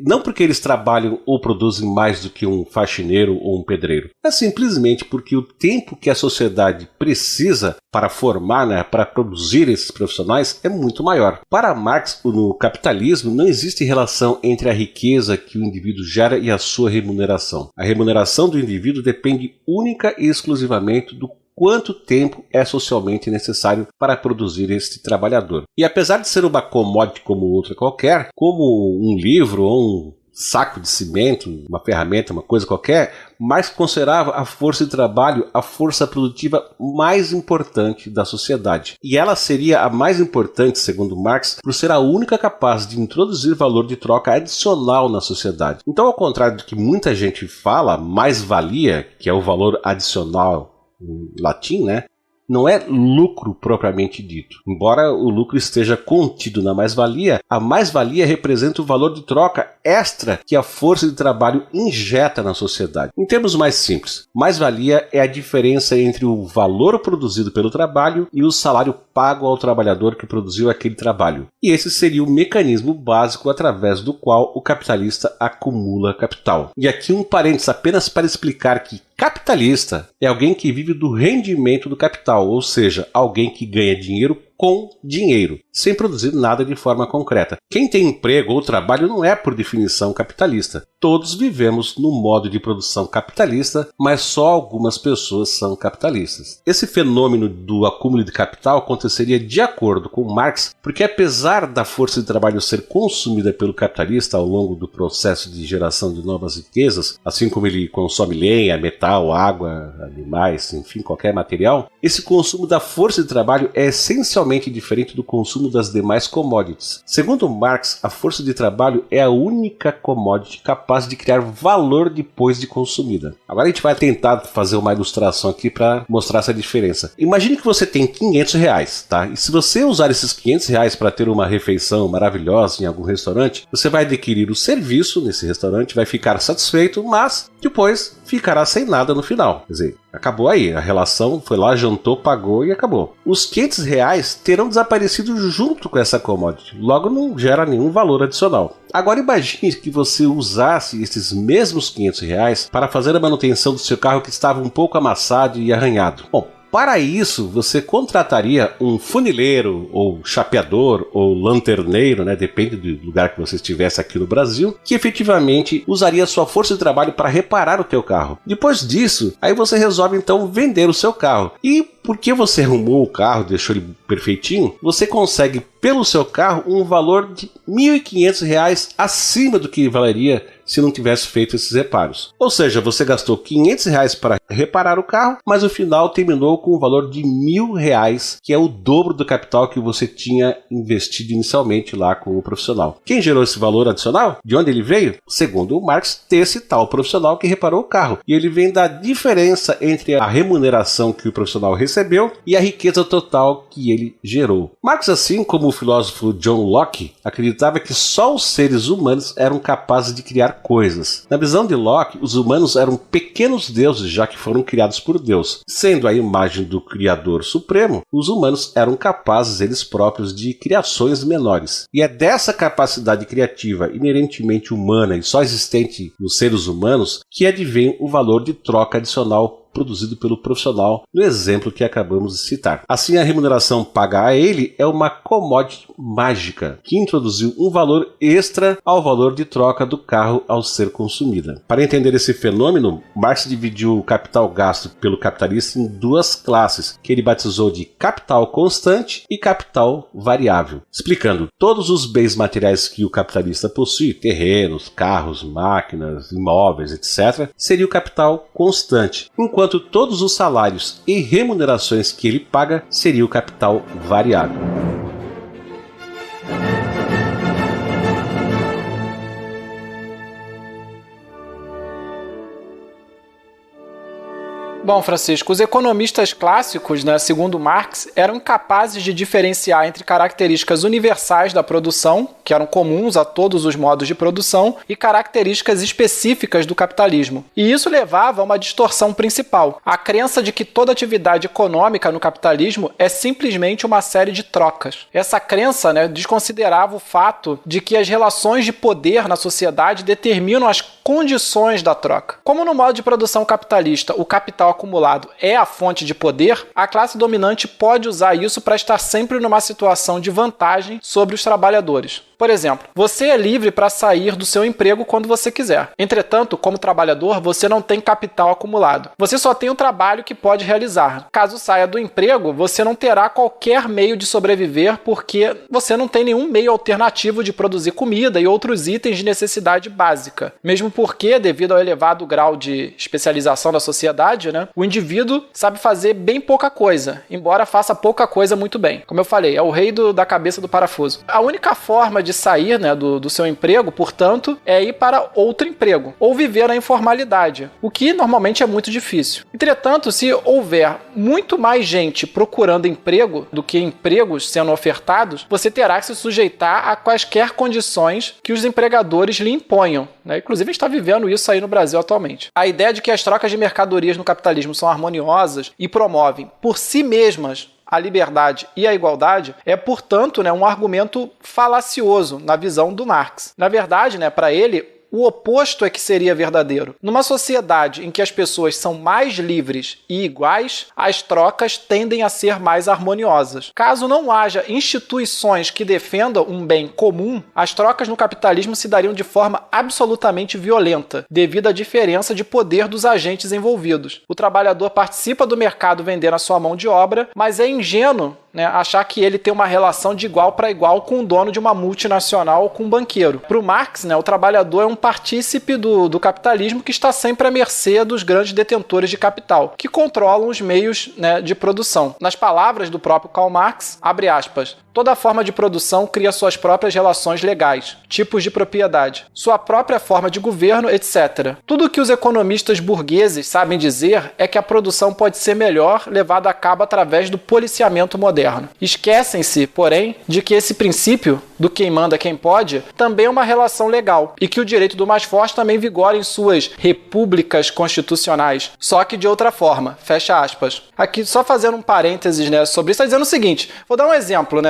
não porque eles trabalham ou produzem mais do que um faxineiro ou um pedreiro, é simplesmente porque o tempo que a sociedade precisa para formar, né, para produzir esses profissionais é muito maior. Para Marx, no capitalismo não existe relação entre a riqueza que o indivíduo gera e a sua remuneração. A remuneração do indivíduo depende única e exclusivamente do quanto tempo é socialmente necessário para produzir este trabalhador. E apesar de ser uma commodity como outra qualquer, como um livro ou um saco de cimento, uma ferramenta, uma coisa qualquer, Marx considerava a força de trabalho a força produtiva mais importante da sociedade. E ela seria a mais importante, segundo Marx, por ser a única capaz de introduzir valor de troca adicional na sociedade. Então, ao contrário do que muita gente fala, mais-valia, que é o valor adicional em latim, né? Não é lucro propriamente dito. Embora o lucro esteja contido na mais-valia, a mais-valia representa o valor de troca extra que a força de trabalho injeta na sociedade. Em termos mais simples, mais-valia é a diferença entre o valor produzido pelo trabalho e o salário pago ao trabalhador que produziu aquele trabalho. E esse seria o mecanismo básico através do qual o capitalista acumula capital. E aqui um parênteses apenas para explicar que capitalista é alguém que vive do rendimento do capital, ou seja, alguém que ganha dinheiro com dinheiro, sem produzir nada de forma concreta. Quem tem emprego ou trabalho não é, por definição, capitalista. Todos vivemos no modo de produção capitalista, mas só algumas pessoas são capitalistas. Esse fenômeno do acúmulo de capital aconteceria de acordo com Marx, porque apesar da força de trabalho ser consumida pelo capitalista ao longo do processo de geração de novas riquezas, assim como ele consome lenha, metal, água, animais, enfim, qualquer material, esse consumo da força de trabalho é essencialmente diferente do consumo das demais commodities. Segundo Marx, a força de trabalho é a única commodity capaz de criar valor depois de consumida. Agora a gente vai tentar fazer uma ilustração aqui para mostrar essa diferença. Imagine que você tem R$500, tá? E se você usar esses R$500 para ter uma refeição maravilhosa em algum restaurante, você vai adquirir o serviço nesse restaurante, vai ficar satisfeito, mas depois ficará sem nada no final. Quer dizer, acabou aí, a relação foi lá, jantou, pagou e acabou. Os R$500 terão desaparecido junto com essa commodity, logo não gera nenhum valor adicional. Agora imagine que você usasse esses mesmos R$500 para fazer a manutenção do seu carro que estava um pouco amassado e arranhado. Bom, para isso, você contrataria um funileiro, ou chapeador, ou lanterneiro, né? Depende do lugar que você estivesse aqui no Brasil, que efetivamente usaria sua força de trabalho para reparar o teu carro. Depois disso, aí você resolve então vender o seu carro. E porque você arrumou o carro, deixou ele perfeitinho, você consegue pelo seu carro um valor de R$1.500 acima do que valeria se não tivesse feito esses reparos. Ou seja, você gastou R$500 para reparar o carro, mas no final terminou com um valor de R$1.000, que é o dobro do capital que você tinha investido inicialmente lá com o profissional. Quem gerou esse valor adicional? De onde ele veio? Segundo o Marx, desse tal profissional que reparou o carro. E ele vem da diferença entre a remuneração que o profissional recebeu e a riqueza total que ele gerou. Marx, assim como o filósofo John Locke, acreditava que só os seres humanos eram capazes de criar coisas. Na visão de Locke, os humanos eram pequenos deuses, já que foram criados por Deus. Sendo a imagem do Criador Supremo, os humanos eram capazes eles próprios de criações menores. E é dessa capacidade criativa inerentemente humana e só existente nos seres humanos que advém o valor de troca adicional produzido pelo profissional no exemplo que acabamos de citar. Assim, a remuneração paga a ele é uma commodity mágica que introduziu um valor extra ao valor de troca do carro ao ser consumida. Para entender esse fenômeno, Marx dividiu o capital gasto pelo capitalista em duas classes, que ele batizou de capital constante e capital variável. Explicando, todos os bens materiais que o capitalista possui, terrenos, carros, máquinas, imóveis, etc., seria o capital constante, enquanto todos os salários e remunerações que ele paga seria o capital variável. Bom, Francisco, os economistas clássicos, segundo Marx, eram incapazes de diferenciar entre características universais da produção, que eram comuns a todos os modos de produção, e características específicas do capitalismo. E isso levava a uma distorção principal, a crença de que toda atividade econômica no capitalismo é simplesmente uma série de trocas. Essa crença, desconsiderava o fato de que as relações de poder na sociedade determinam as condições da troca. Como no modo de produção capitalista, o capital acumulado é a fonte de poder, a classe dominante pode usar isso para estar sempre numa situação de vantagem sobre os trabalhadores. Por exemplo, você é livre para sair do seu emprego quando você quiser. Entretanto, como trabalhador, você não tem capital acumulado. Você só tem o trabalho que pode realizar. Caso saia do emprego, você não terá qualquer meio de sobreviver porque você não tem nenhum meio alternativo de produzir comida e outros itens de necessidade básica. Mesmo porque, devido ao elevado grau de especialização da sociedade, o indivíduo sabe fazer bem pouca coisa, embora faça pouca coisa muito bem. Como eu falei, é o rei da cabeça do parafuso. A única forma de sair do seu emprego, portanto, é ir para outro emprego, ou viver na informalidade, o que normalmente é muito difícil. Entretanto, se houver muito mais gente procurando emprego do que empregos sendo ofertados, você terá que se sujeitar a quaisquer condições que os empregadores lhe imponham. Inclusive, a gente está vivendo isso aí no Brasil atualmente. A ideia de que as trocas de mercadorias no capitalismo são harmoniosas e promovem por si mesmas a liberdade e a igualdade é, portanto, um argumento falacioso na visão do Marx. Na verdade, para ele, o oposto é que seria verdadeiro. Numa sociedade em que as pessoas são mais livres e iguais, as trocas tendem a ser mais harmoniosas. Caso não haja instituições que defendam um bem comum, as trocas no capitalismo se dariam de forma absolutamente violenta, devido à diferença de poder dos agentes envolvidos. O trabalhador participa do mercado vendendo a sua mão de obra, mas é ingênuo achar que ele tem uma relação de igual para igual com o dono de uma multinacional ou com um banqueiro. Para o Marx, o trabalhador é um partícipe do capitalismo que está sempre à mercê dos grandes detentores de capital, que controlam os meios de produção. Nas palavras do próprio Karl Marx, abre aspas, toda forma de produção cria suas próprias relações legais, tipos de propriedade, sua própria forma de governo, etc. Tudo o que os economistas burgueses sabem dizer é que a produção pode ser melhor levada a cabo através do policiamento moderno. Esquecem-se, porém, de que esse princípio do quem manda quem pode também é uma relação legal e que o direito do mais forte também vigora em suas repúblicas constitucionais, só que de outra forma. Fecha aspas. Aqui, só fazendo um parênteses sobre isso, está dizendo o seguinte, vou dar um exemplo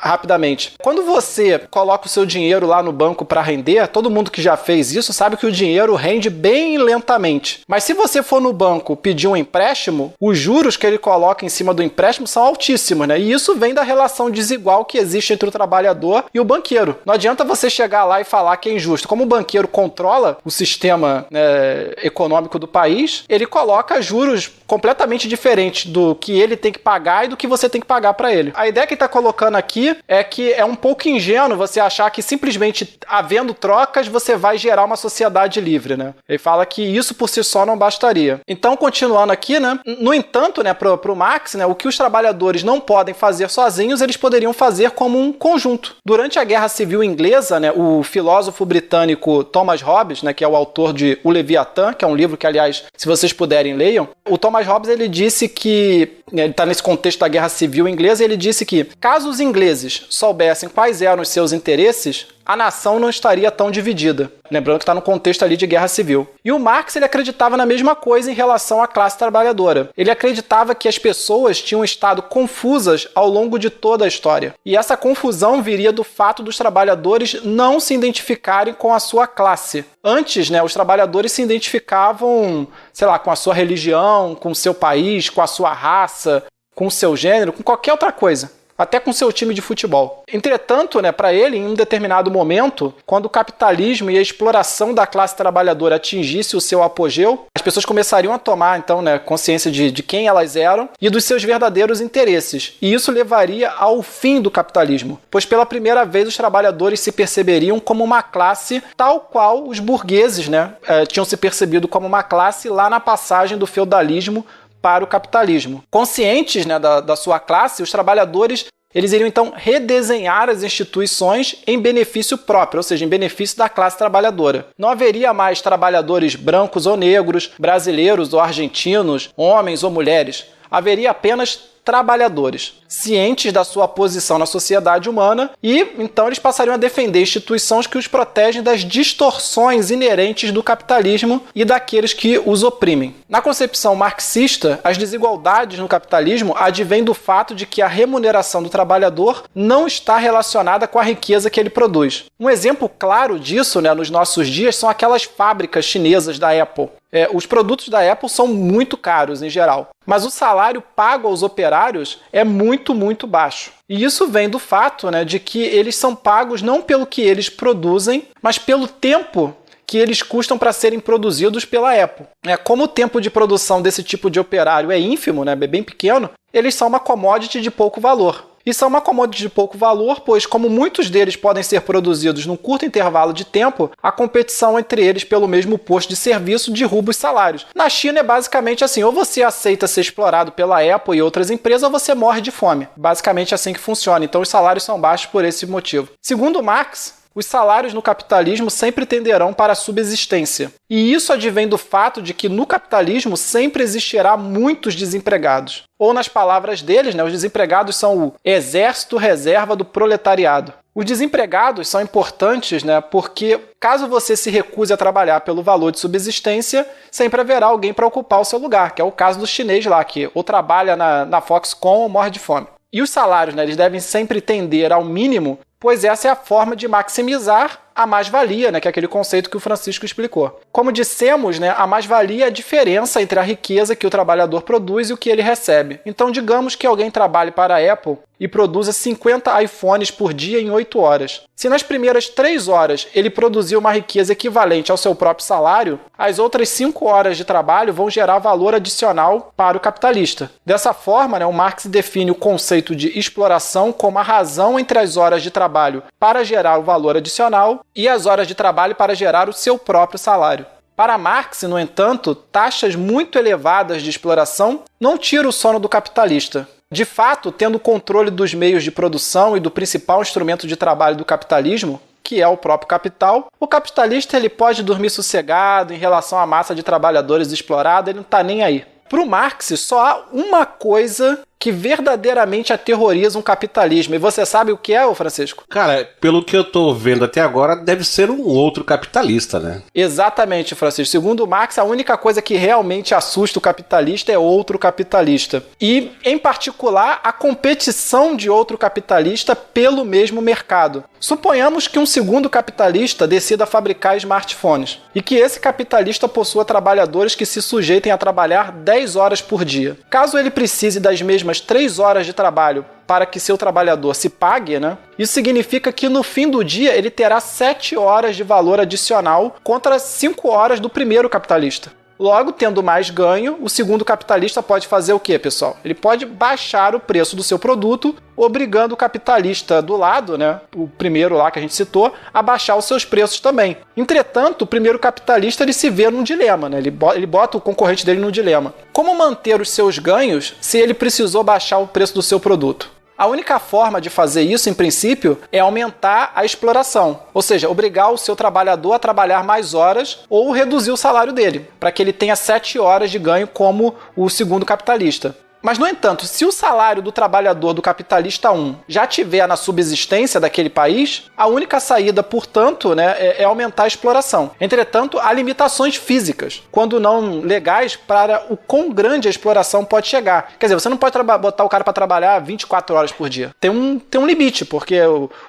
rapidamente. Quando você coloca o seu dinheiro lá no banco para render, todo mundo que já fez isso sabe que o dinheiro rende bem lentamente. Mas se você for no banco pedir um empréstimo, os juros que ele coloca em cima do empréstimo são altíssimos, e isso vem da relação desigual que existe entre o trabalhador trabalhador e o banqueiro. Não adianta você chegar lá e falar que é injusto. Como o banqueiro controla o sistema econômico do país, ele coloca juros completamente diferentes do que ele tem que pagar e do que você tem que pagar para ele. A ideia que ele está colocando aqui é que é um pouco ingênuo você achar que simplesmente havendo trocas você vai gerar uma sociedade livre, né? Ele fala que isso por si só não bastaria. Então, continuando aqui, né? No entanto, né, pro Marx, né, o que os trabalhadores não podem fazer sozinhos, eles poderiam fazer como um conjunto. Durante a Guerra Civil Inglesa, né, o filósofo britânico Thomas Hobbes, né, que é o autor de O Leviatã, que é um livro que, aliás, se vocês puderem, leiam. O Thomas Hobbes, ele disse que, ele está nesse contexto da Guerra Civil Inglesa, ele disse que, caso os ingleses soubessem quais eram os seus interesses, a nação não estaria tão dividida. Lembrando que está no contexto ali de guerra civil. E o Marx, ele acreditava na mesma coisa em relação à classe trabalhadora. Ele acreditava que as pessoas tinham estado confusas ao longo de toda a história. E essa confusão viria do fato dos trabalhadores não se identificarem com a sua classe. Antes, né, os trabalhadores se identificavam, sei lá, com a sua religião, com o seu país, com a sua raça, com o seu gênero, com qualquer outra coisa. Até com seu time de futebol. Entretanto, né, para ele, em um determinado momento, quando o capitalismo e a exploração da classe trabalhadora atingisse o seu apogeu, as pessoas começariam a tomar, então, né, consciência de quem elas eram e dos seus verdadeiros interesses. E isso levaria ao fim do capitalismo, pois pela primeira vez os trabalhadores se perceberiam como uma classe tal qual os burgueses, né, tinham se percebido como uma classe lá na passagem do feudalismo para o capitalismo. Conscientes, né, da sua classe, os trabalhadores eles iriam então redesenhar as instituições em benefício próprio, ou seja, em benefício da classe trabalhadora. Não haveria mais trabalhadores brancos ou negros, brasileiros ou argentinos, homens ou mulheres. Haveria apenas trabalhadores, cientes da sua posição na sociedade humana e, então, eles passariam a defender instituições que os protegem das distorções inerentes do capitalismo e daqueles que os oprimem. Na concepção marxista, as desigualdades no capitalismo advêm do fato de que a remuneração do trabalhador não está relacionada com a riqueza que ele produz. Um exemplo claro disso, né, nos nossos dias são aquelas fábricas chinesas da Apple. Os produtos da Apple são muito caros em geral, mas o salário pago aos operários é muito, muito baixo. E isso vem do fato, né, de que eles são pagos não pelo que eles produzem, mas pelo tempo que eles custam para serem produzidos pela Apple. Como o tempo de produção desse tipo de operário é ínfimo, né, é bem pequeno, eles são uma commodity de pouco valor. E são uma commodity de pouco valor, pois como muitos deles podem ser produzidos num curto intervalo de tempo, a competição entre eles pelo mesmo posto de serviço derruba os salários. Na China é basicamente assim, ou você aceita ser explorado pela Apple e outras empresas, ou você morre de fome. Basicamente assim que funciona, então os salários são baixos por esse motivo. Segundo Marx, os salários no capitalismo sempre tenderão para a subsistência. E isso advém do fato de que no capitalismo sempre existirá muitos desempregados. Ou nas palavras deles, né, os desempregados são o exército reserva do proletariado. Os desempregados são importantes, né, porque caso você se recuse a trabalhar pelo valor de subsistência, sempre haverá alguém para ocupar o seu lugar, que é o caso do chinês lá, que ou trabalha na Foxconn ou morre de fome. E os salários, né, eles devem sempre tender ao mínimo, pois essa é a forma de maximizar a mais-valia, né, que é aquele conceito que o Francisco explicou. Como dissemos, né, a mais-valia é a diferença entre a riqueza que o trabalhador produz e o que ele recebe. Então, digamos que alguém trabalhe para a Apple e produza 50 iPhones por dia em 8 horas. Se nas primeiras 3 horas ele produzir uma riqueza equivalente ao seu próprio salário, as outras 5 horas de trabalho vão gerar valor adicional para o capitalista. Dessa forma, né, o Marx define o conceito de exploração como a razão entre as horas de trabalho para gerar o valor adicional e as horas de trabalho para gerar o seu próprio salário. Para Marx, no entanto, taxas muito elevadas de exploração não tiram o sono do capitalista. De fato, tendo o controle dos meios de produção e do principal instrumento de trabalho do capitalismo, que é o próprio capital, o capitalista ele pode dormir sossegado em relação à massa de trabalhadores explorada, ele não está nem aí. Para o Marx, só há uma coisa que verdadeiramente aterroriza um capitalismo. E você sabe o que é, Francisco? Cara, pelo que eu tô vendo até agora, deve ser um outro capitalista, né? Exatamente, Francisco. Segundo Marx, a única coisa que realmente assusta o capitalista é outro capitalista. E, em particular, a competição de outro capitalista pelo mesmo mercado. Suponhamos que um segundo capitalista decida fabricar smartphones e que esse capitalista possua trabalhadores que se sujeitem a trabalhar 10 horas por dia. Caso ele precise das mesmas apenas 3 horas de trabalho para que seu trabalhador se pague, né? Isso significa que no fim do dia ele terá 7 horas de valor adicional contra 5 horas do primeiro capitalista. Logo, tendo mais ganho, o segundo capitalista pode fazer o quê, pessoal? Ele pode baixar o preço do seu produto, obrigando o capitalista do lado, né, o primeiro lá que a gente citou, a baixar os seus preços também. Entretanto, o primeiro capitalista ele se vê num dilema, né? Ele bota o concorrente dele num dilema. Como manter os seus ganhos se ele precisou baixar o preço do seu produto? A única forma de fazer isso, em princípio, é aumentar a exploração, ou seja, obrigar o seu trabalhador a trabalhar mais horas ou reduzir o salário dele, para que ele tenha 7 horas de ganho como o segundo capitalista. Mas, no entanto, se o salário do trabalhador do capitalista 1 já estiver na subsistência daquele país, a única saída, portanto, né, é aumentar a exploração. Entretanto, há limitações físicas, quando não legais, para o quão grande a exploração pode chegar. Quer dizer, você não pode botar o cara para trabalhar 24 horas por dia. Tem um limite, porque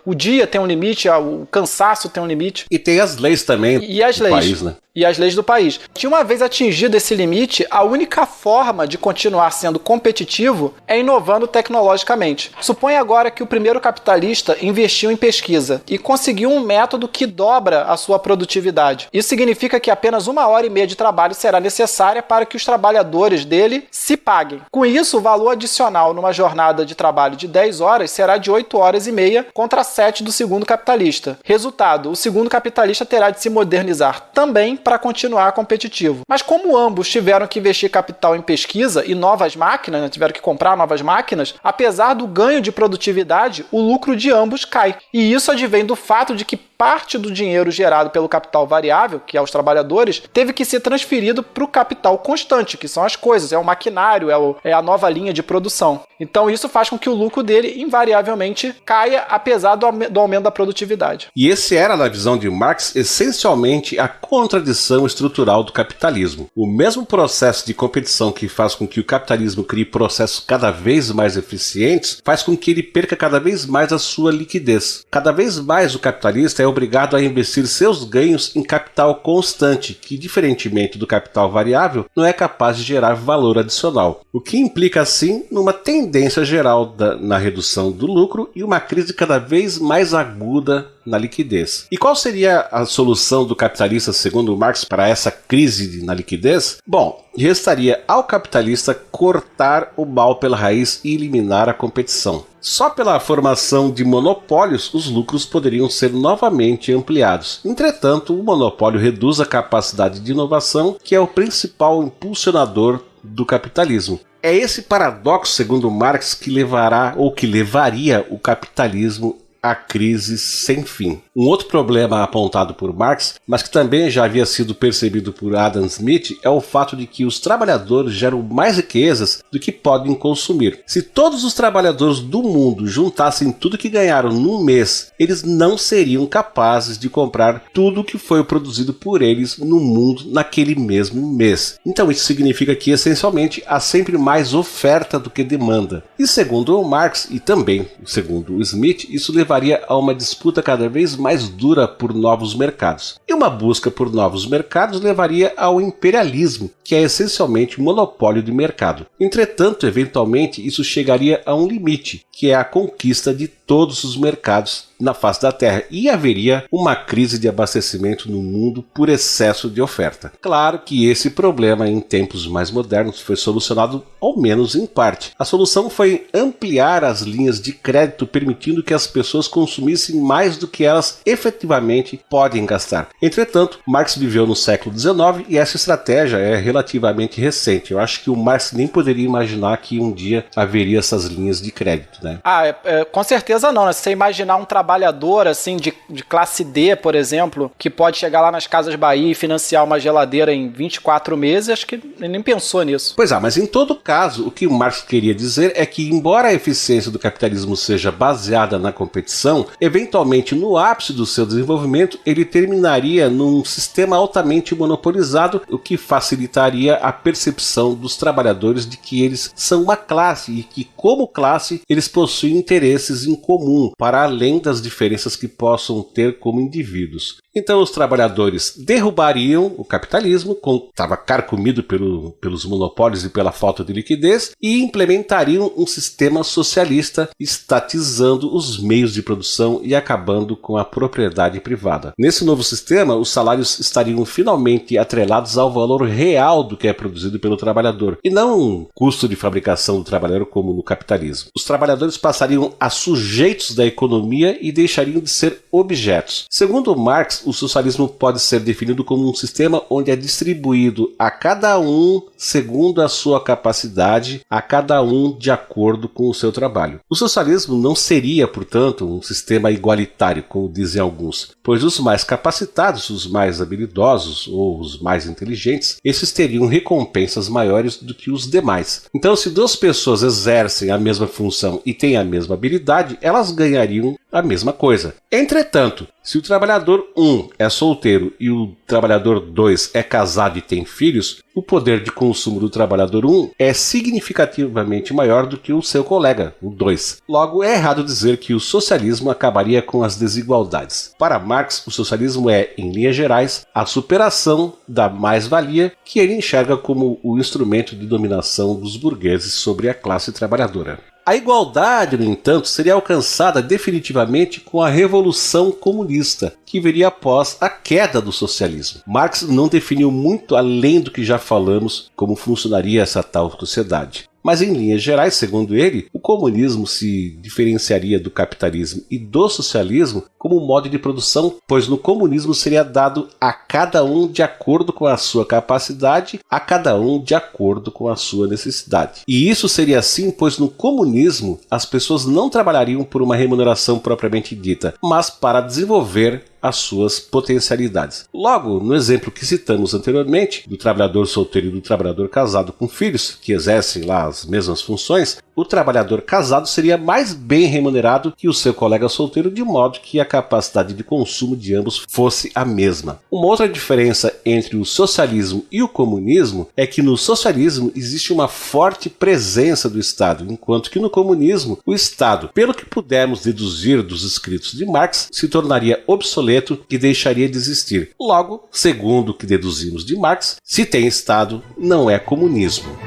o dia tem um limite, o cansaço tem um limite. E tem as leis também do país, né? E as leis do país. De uma vez atingido esse limite, a única forma de continuar sendo competitivo é inovando tecnologicamente. Suponha agora que o primeiro capitalista investiu em pesquisa e conseguiu um método que dobra a sua produtividade. Isso significa que apenas 1h30 de trabalho será necessária para que os trabalhadores dele se paguem. Com isso, o valor adicional numa jornada de trabalho de 10 horas será de 8h30 contra 7 do segundo capitalista. Resultado, o segundo capitalista terá de se modernizar também para continuar competitivo. Mas como ambos tiveram que investir capital em pesquisa e novas máquinas, né, tiveram que comprar novas máquinas, apesar do ganho de produtividade, o lucro de ambos cai. E isso advém do fato de que parte do dinheiro gerado pelo capital variável, que é os trabalhadores, teve que ser transferido para o capital constante, que são as coisas, é o maquinário, é a nova linha de produção. Então isso faz com que o lucro dele invariavelmente caia, apesar do aumento da produtividade. E esse era, na visão de Marx, essencialmente a contradição estrutural do capitalismo. O mesmo processo de competição que faz com que o capitalismo crie processos cada vez mais eficientes, faz com que ele perca cada vez mais a sua liquidez. Cada vez mais o capitalista é obrigado a investir seus ganhos em capital constante, que, diferentemente do capital variável, não é capaz de gerar valor adicional. O que implica, assim, numa tendência geral na redução do lucro e uma crise cada vez mais aguda na liquidez. E qual seria a solução do capitalista, segundo Marx, para essa crise na liquidez? Bom, restaria ao capitalista cortar o mal pela raiz e eliminar a competição. Só pela formação de monopólios, os lucros poderiam ser novamente ampliados. Entretanto, o monopólio reduz a capacidade de inovação, que é o principal impulsionador do capitalismo. É esse paradoxo, segundo Marx, que levaria o capitalismo a crise sem fim. Um outro problema apontado por Marx, mas que também já havia sido percebido por Adam Smith, é o fato de que os trabalhadores geram mais riquezas do que podem consumir. Se todos os trabalhadores do mundo juntassem tudo que ganharam num mês, eles não seriam capazes de comprar tudo que foi produzido por eles no mundo naquele mesmo mês. Então isso significa que essencialmente há sempre mais oferta do que demanda. E segundo o Marx e também segundo o Smith, isso levaria a uma disputa cada vez mais dura por novos mercados. E uma busca por novos mercados levaria ao imperialismo, que é essencialmente um monopólio de mercado. Entretanto, eventualmente, isso chegaria a um limite, que é a conquista de todos os mercados na face da Terra, e haveria uma crise de abastecimento no mundo por excesso de oferta. Claro que esse problema em tempos mais modernos foi solucionado, ao menos em parte. A solução foi ampliar as linhas de crédito, permitindo que as pessoas consumissem mais do que elas efetivamente podem gastar. Entretanto, Marx viveu no século XIX e essa estratégia é relativamente recente. Eu acho que o Marx nem poderia imaginar que um dia haveria essas linhas de crédito, né? Com certeza não, né? Se você imaginar um trabalhador assim de classe D, por exemplo, que pode chegar lá nas Casas Bahia e financiar uma geladeira em 24 meses, acho que ele nem pensou nisso. Pois é, mas em todo caso, o que o Marx queria dizer é que, embora a eficiência do capitalismo seja baseada na competição, eventualmente no ápice do seu desenvolvimento, ele terminaria num sistema altamente monopolizado, o que facilitaria a percepção dos trabalhadores de que eles são uma classe e que, como classe, eles possuem interesses em comum, para além das diferenças que possam ter como indivíduos. Então os trabalhadores derrubariam o capitalismo, que estava carcomido pelos monopólios e pela falta de liquidez, e implementariam um sistema socialista, estatizando os meios de produção e acabando com a propriedade privada. Nesse novo sistema, os salários estariam finalmente atrelados ao valor real do que é produzido pelo trabalhador, e não um custo de fabricação do trabalhador como no capitalismo. Os trabalhadores passariam a sujeitos da economia e deixariam de ser objetos. Segundo Marx, o socialismo pode ser definido como um sistema onde é distribuído a cada um segundo a sua capacidade, a cada um de acordo com o seu trabalho. O socialismo não seria, portanto, um sistema igualitário, como dizem alguns, pois os mais capacitados, os mais habilidosos ou os mais inteligentes, esses teriam recompensas maiores do que os demais. Então, se duas pessoas exercem a mesma função e têm a mesma habilidade, elas ganhariam a mesma coisa. Entretanto, se o trabalhador 1 é solteiro e o trabalhador 2 é casado e tem filhos, o poder de consumo do trabalhador 1 é significativamente maior do que o seu colega, o 2. Logo, é errado dizer que o socialismo acabaria com as desigualdades. Para Marx, o socialismo é, em linhas gerais, a superação da mais-valia que ele enxerga como o instrumento de dominação dos burgueses sobre a classe trabalhadora. A igualdade, no entanto, seria alcançada definitivamente com a Revolução Comunista, que viria após a queda do socialismo. Marx não definiu muito além do que já falamos como funcionaria essa tal sociedade. Mas, em linhas gerais, segundo ele, o comunismo se diferenciaria do capitalismo e do socialismo como modo de produção, pois no comunismo seria dado a cada um de acordo com a sua capacidade, a cada um de acordo com a sua necessidade. E isso seria assim, pois no comunismo as pessoas não trabalhariam por uma remuneração propriamente dita, mas para desenvolver as suas potencialidades. Logo, no exemplo que citamos anteriormente, do trabalhador solteiro e do trabalhador casado com filhos, que exercem lá as mesmas funções, o trabalhador casado seria mais bem remunerado que o seu colega solteiro, de modo que a capacidade de consumo de ambos fosse a mesma. Uma outra diferença entre o socialismo e o comunismo é que no socialismo existe uma forte presença do Estado, enquanto que no comunismo o Estado, pelo que pudermos deduzir dos escritos de Marx, se tornaria obsoleto e deixaria de existir. Logo, segundo o que deduzimos de Marx, se tem Estado, não é comunismo.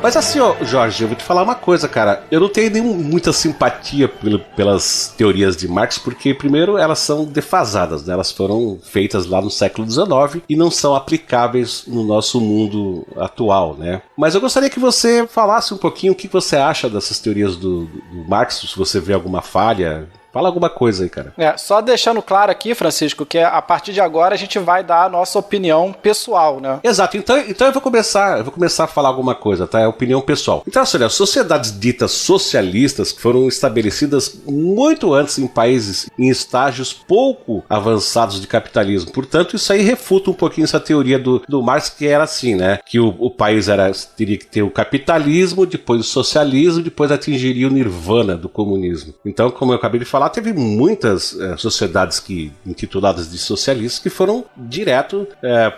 Mas assim, ó, Jorge, eu vou te falar uma coisa, cara. Eu não tenho muita simpatia pelas teorias de Marx, porque, primeiro, elas são defasadas, né? Elas foram feitas lá no século XIX e não são aplicáveis no nosso mundo atual, né? Mas eu gostaria que você falasse um pouquinho o que você acha dessas teorias do Marx, se você vê alguma falha. Fala alguma coisa aí, cara. Só deixando claro aqui, Francisco, que a partir de agora a gente vai dar a nossa opinião pessoal, né? Exato. Então eu vou começar a falar alguma coisa, tá? É opinião pessoal. Então, olha, sociedades ditas socialistas foram estabelecidas muito antes em países em estágios pouco avançados de capitalismo. Portanto, isso aí refuta um pouquinho essa teoria do Marx, que era assim, né? Que o país teria que ter o capitalismo, depois o socialismo, depois atingiria o nirvana do comunismo. Então, como eu acabei de falar, teve muitas sociedades intituladas de socialistas que foram direto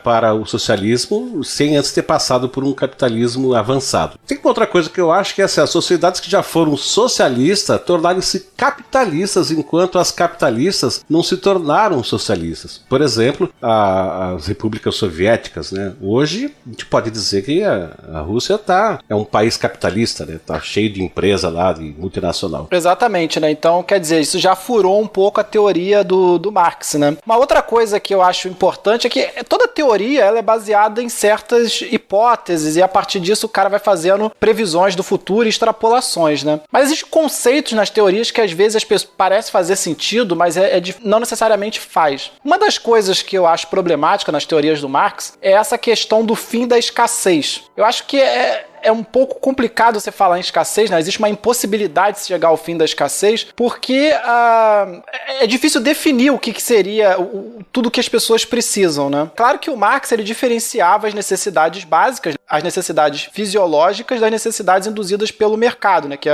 para o socialismo sem antes ter passado por um capitalismo avançado. Tem uma outra coisa que eu acho que é as sociedades que já foram socialistas tornaram-se capitalistas, enquanto as capitalistas não se tornaram socialistas. Por exemplo, as repúblicas soviéticas, né? Hoje a gente pode dizer que a Rússia é um país capitalista, né? Tá cheio de empresa lá, de multinacional. Exatamente, né? Então, quer dizer, isso já furou um pouco a teoria do Marx, né? Uma outra coisa que eu acho importante é que toda teoria ela é baseada em certas hipóteses e a partir disso o cara vai fazendo previsões do futuro e extrapolações, né? Mas existem conceitos nas teorias que às vezes as pessoas parecem fazer sentido, mas não necessariamente faz. Uma das coisas que eu acho problemática nas teorias do Marx é essa questão do fim da escassez. Eu acho que é um pouco complicado você falar em escassez, né? Existe uma impossibilidade de se chegar ao fim da escassez, porque é difícil definir o que seria tudo que as pessoas precisam, né? Claro que o Marx ele diferenciava as necessidades básicas, as necessidades fisiológicas das necessidades induzidas pelo mercado, né? Que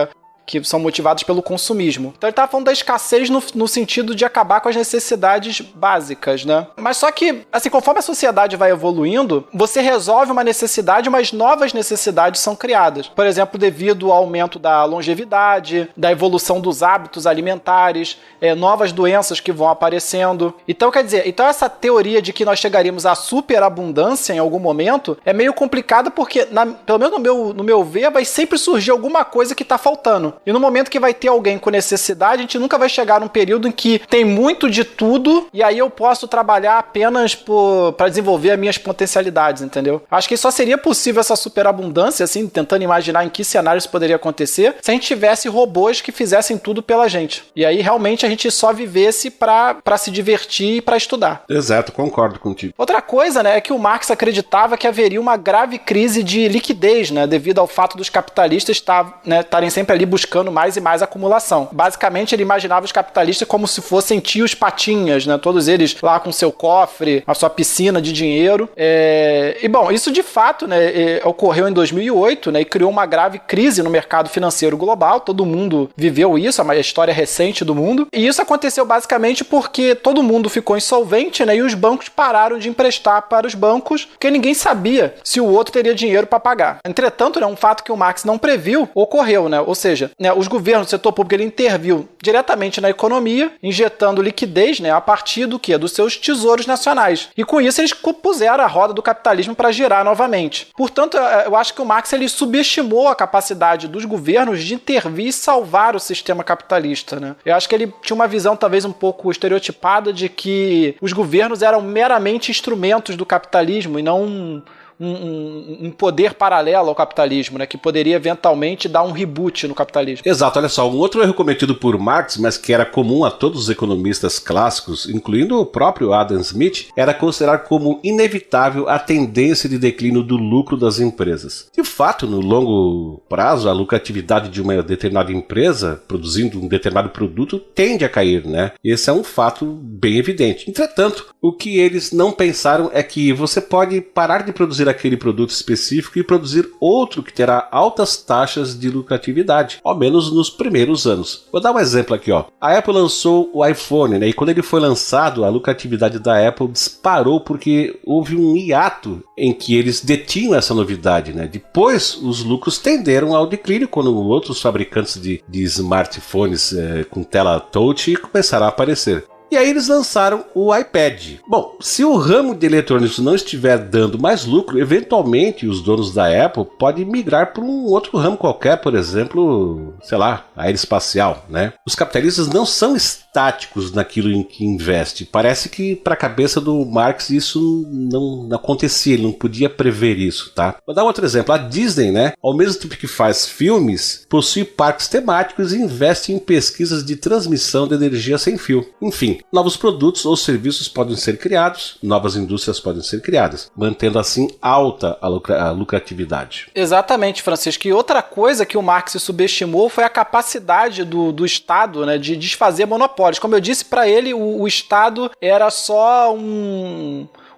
que são motivadas pelo consumismo. Então ele estava falando da escassez no sentido de acabar com as necessidades básicas, né? Mas só que, assim, conforme a sociedade vai evoluindo, você resolve uma necessidade, mas novas necessidades são criadas. Por exemplo, devido ao aumento da longevidade, da evolução dos hábitos alimentares, novas doenças que vão aparecendo. Então, quer dizer, essa teoria de que nós chegaríamos à superabundância em algum momento é meio complicada porque, pelo menos no meu ver, vai sempre surgir alguma coisa que está faltando. E no momento que vai ter alguém com necessidade, a gente nunca vai chegar num período em que tem muito de tudo e aí eu posso trabalhar apenas para desenvolver as minhas potencialidades, entendeu? Acho que só seria possível essa superabundância, assim, tentando imaginar em que cenário isso poderia acontecer, se a gente tivesse robôs que fizessem tudo pela gente. E aí, realmente, a gente só vivesse para se divertir e para estudar. Exato, concordo contigo. Outra coisa, né, é que o Marx acreditava que haveria uma grave crise de liquidez, né, devido ao fato dos capitalistas estarem sempre ali buscando mais e mais acumulação. Basicamente, ele imaginava os capitalistas como se fossem tios patinhas, né, todos eles lá com seu cofre, a sua piscina de dinheiro. E, bom, isso de fato, né, ocorreu em 2008, né, e criou uma grave crise no mercado financeiro global. Todo mundo viveu isso, é uma história recente do mundo. E isso aconteceu basicamente porque todo mundo ficou insolvente, né, e os bancos pararam de emprestar para os bancos, porque ninguém sabia se o outro teria dinheiro para pagar. Entretanto, né, um fato que o Marx não previu ocorreu, né, ou seja, né, os governos do setor público ele interviu diretamente na economia, injetando liquidez, né, a partir do quê? Dos seus tesouros nacionais. E com isso eles puseram a roda do capitalismo para girar novamente. Portanto, eu acho que o Marx ele subestimou a capacidade dos governos de intervir e salvar o sistema capitalista, né? Eu acho que ele tinha uma visão talvez um pouco estereotipada de que os governos eram meramente instrumentos do capitalismo e não um poder paralelo ao capitalismo, né, que poderia eventualmente dar um reboot no capitalismo. Exato, olha só, um outro erro cometido por Marx, mas que era comum a todos os economistas clássicos, incluindo o próprio Adam Smith, era considerar como inevitável a tendência de declínio do lucro das empresas. De fato, no longo prazo, a lucratividade de uma determinada empresa, produzindo um determinado produto, tende a cair, né? Esse é um fato bem evidente. Entretanto, o que eles não pensaram é que você pode parar de produzir aquele produto específico e produzir outro que terá altas taxas de lucratividade, ao menos nos primeiros anos. Vou dar um exemplo aqui, ó. A Apple lançou o iPhone, né? E quando ele foi lançado, a lucratividade da Apple disparou porque houve um hiato em que eles detinham essa novidade, né? Depois, os lucros tenderam ao declínio quando outros fabricantes de smartphones com tela touch começaram a aparecer. E aí eles lançaram o iPad. Bom, se o ramo de eletrônicos não estiver dando mais lucro, eventualmente os donos da Apple podem migrar para um outro ramo qualquer, por exemplo, sei lá, aeroespacial, né? Os capitalistas não são estáticos naquilo em que investe. Parece que para a cabeça do Marx isso não acontecia, ele não podia prever isso, tá? Vou dar outro exemplo. A Disney, né, ao mesmo tempo que faz filmes, possui parques temáticos e investe em pesquisas de transmissão de energia sem fio. Enfim, novos produtos ou serviços podem ser criados, novas indústrias podem ser criadas, mantendo assim alta a lucratividade. Exatamente, Francisco. E outra coisa que o Marx subestimou foi a capacidade do Estado, né, de desfazer monopólios. Como eu disse, para ele o Estado era só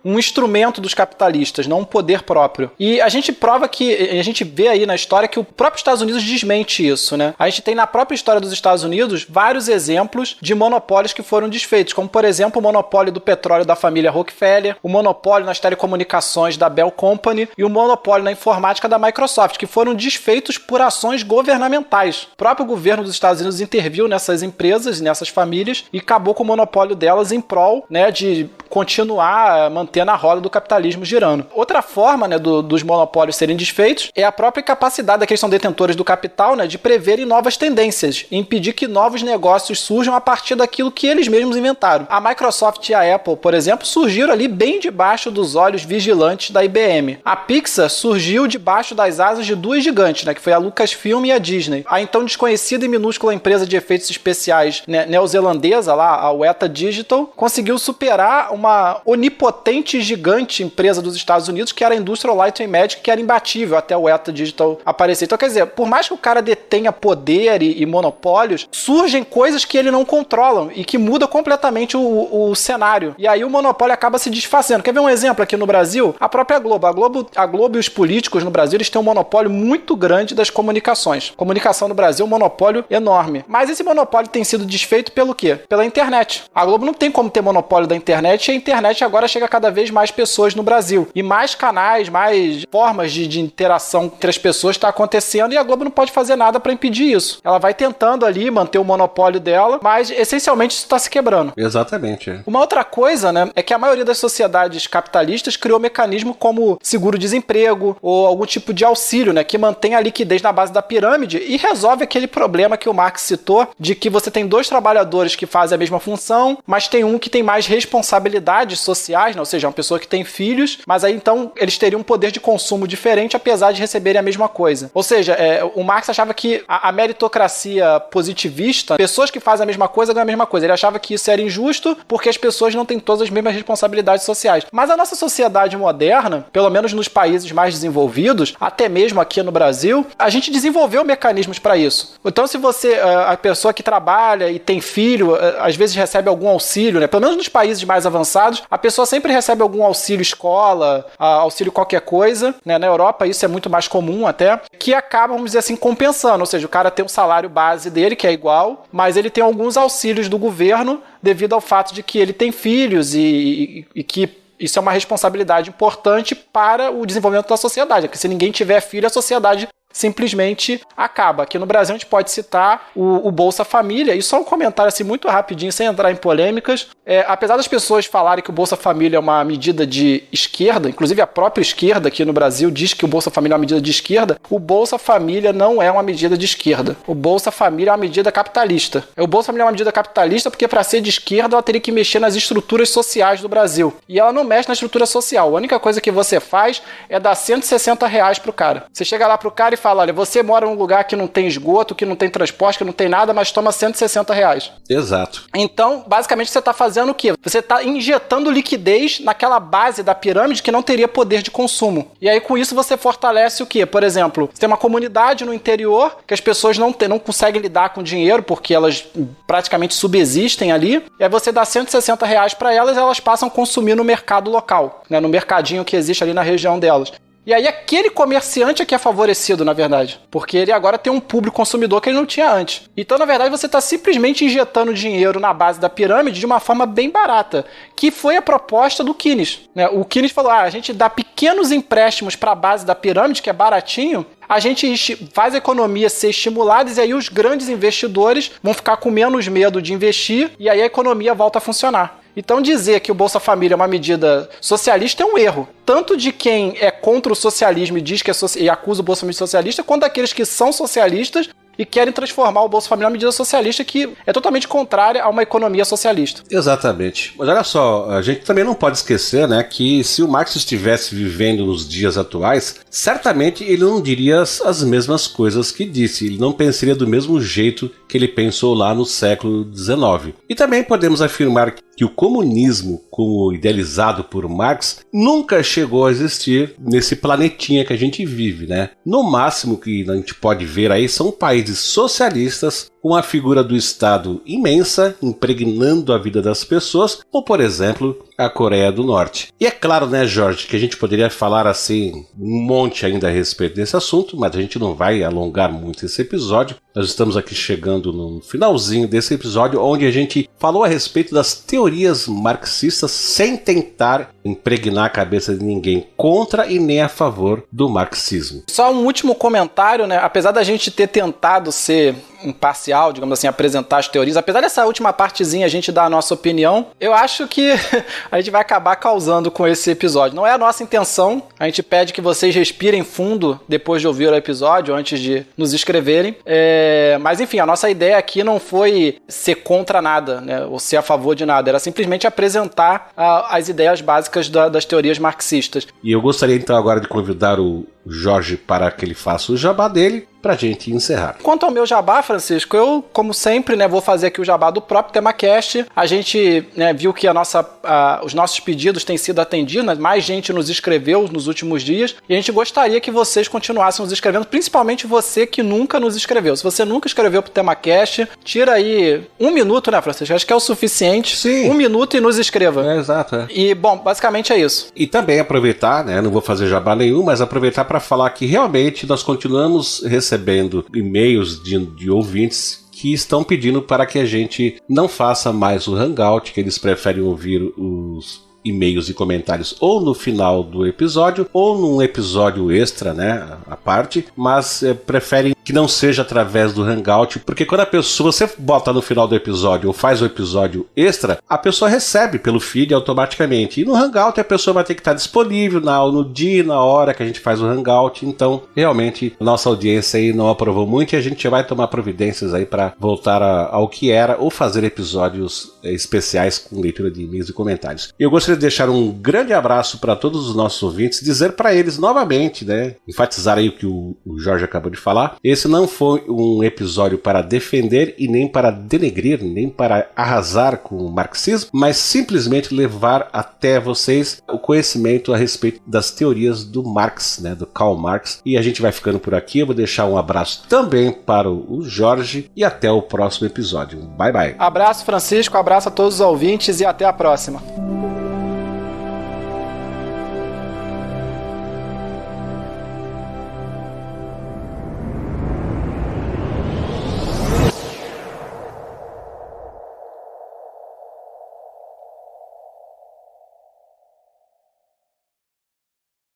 um instrumento dos capitalistas, não um poder próprio. E a gente prova a gente vê aí na história que o próprio Estados Unidos desmente isso, né? A gente tem na própria história dos Estados Unidos vários exemplos de monopólios que foram desfeitos, como por exemplo o monopólio do petróleo da família Rockefeller, o monopólio nas telecomunicações da Bell Company e o monopólio na informática da Microsoft, que foram desfeitos por ações governamentais. O próprio governo dos Estados Unidos interviu nessas empresas, nessas famílias, e acabou com o monopólio delas em prol, né, de continuar mantendo a roda do capitalismo girando. Outra forma, né, dos monopólios serem desfeitos é a própria capacidade daqueles que são detentores do capital, né, de preverem novas tendências e impedir que novos negócios surjam a partir daquilo que eles mesmos inventaram. A Microsoft e a Apple, por exemplo, surgiram ali bem debaixo dos olhos vigilantes da IBM. A Pixar surgiu debaixo das asas de duas gigantes, né, que foi a Lucasfilm e a Disney. A então desconhecida e minúscula empresa de efeitos especiais, né, neozelandesa, lá, a Weta Digital, conseguiu superar uma uma onipotente e gigante empresa dos Estados Unidos, que era a Industrial Light and Magic, que era imbatível até o ETA Digital aparecer. Então, quer dizer, por mais que o cara detenha poder e monopólios, surgem coisas que ele não controla e que muda completamente o cenário. E aí o monopólio acaba se desfazendo. Quer ver um exemplo aqui no Brasil? A própria Globo. A Globo e os políticos no Brasil, eles têm um monopólio muito grande das comunicações. Comunicação no Brasil é um monopólio enorme. Mas esse monopólio tem sido desfeito pelo quê? Pela internet. A Globo não tem como ter monopólio da internet, e a internet agora chega a cada vez mais pessoas no Brasil. E mais canais, mais formas de interação entre as pessoas está acontecendo, e a Globo não pode fazer nada para impedir isso. Ela vai tentando ali manter o monopólio dela, mas essencialmente isso está se quebrando. Exatamente. Uma outra coisa, né, é que a maioria das sociedades capitalistas criou mecanismo como seguro-desemprego ou algum tipo de auxílio, né, que mantém a liquidez na base da pirâmide e resolve aquele problema que o Marx citou, de que você tem dois trabalhadores que fazem a mesma função, mas tem um que tem mais responsabilidades sociais, né, ou seja, uma pessoa que tem filhos, mas aí então eles teriam um poder de consumo diferente, apesar de receberem a mesma coisa. Ou seja, o Marx achava que a meritocracia positivista, pessoas que fazem a mesma coisa ganham a mesma coisa. Ele achava que isso era injusto porque as pessoas não têm todas as mesmas responsabilidades sociais. Mas a nossa sociedade moderna, pelo menos nos países mais desenvolvidos, até mesmo aqui no Brasil, a gente desenvolveu mecanismos para isso. Então, se você, a pessoa que trabalha e tem filho, às vezes recebe algum auxílio, né? Pelo menos nos países mais avançados, a pessoa sempre recebe algum auxílio escola, auxílio qualquer coisa, né? Na Europa isso é muito mais comum até, que acaba, vamos dizer assim, compensando. Ou seja, o cara tem um salário base dele, que é igual, mas ele tem alguns auxílios do governo devido ao fato de que ele tem filhos e que isso é uma responsabilidade importante para o desenvolvimento da sociedade, porque se ninguém tiver filho, a sociedade simplesmente acaba. Aqui no Brasil a gente pode citar o Bolsa Família, e só um comentário assim muito rapidinho, sem entrar em polêmicas. Apesar das pessoas falarem que o Bolsa Família é uma medida de esquerda, inclusive a própria esquerda aqui no Brasil diz que o Bolsa Família é uma medida de esquerda, o Bolsa Família não é uma medida de esquerda. O Bolsa Família é uma medida capitalista. O Bolsa Família é uma medida capitalista porque para ser de esquerda ela teria que mexer nas estruturas sociais do Brasil. E ela não mexe na estrutura social. A única coisa que você faz é dar R$160 pro cara. Você chega lá pro cara e fala, olha, você mora num lugar que não tem esgoto, que não tem transporte, que não tem nada, mas toma R$160. Exato. Então, basicamente, você está fazendo o quê? Você está injetando liquidez naquela base da pirâmide que não teria poder de consumo. E aí, com isso, você fortalece o quê? Por exemplo, você tem uma comunidade no interior que as pessoas não conseguem lidar com dinheiro porque elas praticamente subsistem ali. E aí você dá R$160 para elas e elas passam a consumir no mercado local, né? No mercadinho que existe ali na região delas. E aí aquele comerciante é que é favorecido, na verdade. Porque ele agora tem um público consumidor que ele não tinha antes. Então, na verdade, você está simplesmente injetando dinheiro na base da pirâmide de uma forma bem barata. Que foi a proposta do Keynes, né? O Keynes falou, a gente dá pequenos empréstimos para a base da pirâmide, que é baratinho, a gente faz a economia ser estimulada e aí os grandes investidores vão ficar com menos medo de investir e aí a economia volta a funcionar. Então dizer que o Bolsa Família é uma medida socialista é um erro. Tanto de quem é contra o socialismo e diz que e acusa o Bolsa Família de socialista, quanto daqueles que são socialistas e querem transformar o Bolsa Família em uma medida socialista que é totalmente contrária a uma economia socialista. Exatamente. Mas olha só, a gente também não pode esquecer, né, que se o Marx estivesse vivendo nos dias atuais, certamente ele não diria as mesmas coisas que disse, ele não pensaria do mesmo jeito que ele pensou lá no século XIX. E também podemos afirmar que o comunismo, como idealizado por Marx, nunca chegou a existir nesse planetinha que a gente vive, né? No máximo que a gente pode ver aí são países socialistas com a figura do Estado imensa, impregnando a vida das pessoas, ou, por exemplo, a Coreia do Norte. E é claro, né, Jorge, que a gente poderia falar assim um monte ainda a respeito desse assunto, mas a gente não vai alongar muito esse episódio. Nós estamos aqui chegando no finalzinho desse episódio, onde a gente falou a respeito das teorias marxistas sem tentar impregnar a cabeça de ninguém contra e nem a favor do marxismo. Só um último comentário, né? Apesar da gente ter tentado ser imparcial, digamos assim, apresentar as teorias, apesar dessa última partezinha a gente dar a nossa opinião, eu acho que a gente vai acabar causando com esse episódio. Não é a nossa intenção, a gente pede que vocês respirem fundo depois de ouvir o episódio, antes de nos escreverem, mas enfim, a nossa ideia aqui não foi ser contra nada, né, ou ser a favor de nada, era simplesmente apresentar as ideias básicas das teorias marxistas. E eu gostaria então agora de convidar o Jorge para que ele faça o jabá dele, pra gente encerrar. Quanto ao meu jabá, Francisco, eu, como sempre, né, vou fazer aqui o jabá do próprio TemaCast. A gente, né, viu que os nossos pedidos têm sido atendidos, mais gente nos escreveu nos últimos dias, e a gente gostaria que vocês continuassem nos escrevendo, principalmente você que nunca nos escreveu. Se você nunca escreveu pro TemaCast, tira aí 1 minuto, né, Francisco? Acho que é o suficiente. Sim. 1 minuto e nos escreva. Exato. E, bom, basicamente é isso. E também aproveitar, né, não vou fazer jabá nenhum, mas aproveitar para falar que realmente nós continuamos recebendo e-mails de ouvintes que estão pedindo para que a gente não faça mais o Hangout, que eles preferem ouvir os e-mails e comentários ou no final do episódio ou num episódio extra, né, à parte, mas preferem que não seja através do Hangout, porque quando você bota no final do episódio ou faz o episódio extra, a pessoa recebe pelo feed automaticamente, e no Hangout a pessoa vai ter que estar disponível no dia e na hora que a gente faz o Hangout. Então realmente a nossa audiência aí não aprovou muito, e a gente vai tomar providências aí para voltar ao que era, ou fazer episódios especiais com leitura de e-mails e comentários. Eu gostaria de deixar um grande abraço para todos os nossos ouvintes, dizer para eles novamente, né, enfatizar aí o que o Jorge acabou de falar. Esse não foi um episódio para defender e nem para denegrir, nem para arrasar com o marxismo, mas simplesmente levar até vocês o conhecimento a respeito das teorias do Marx, né, do Karl Marx. E a gente vai ficando por aqui. Eu vou deixar um abraço também para o Jorge e até o próximo episódio. Bye, bye. Abraço, Francisco, abraço a todos os ouvintes e até a próxima.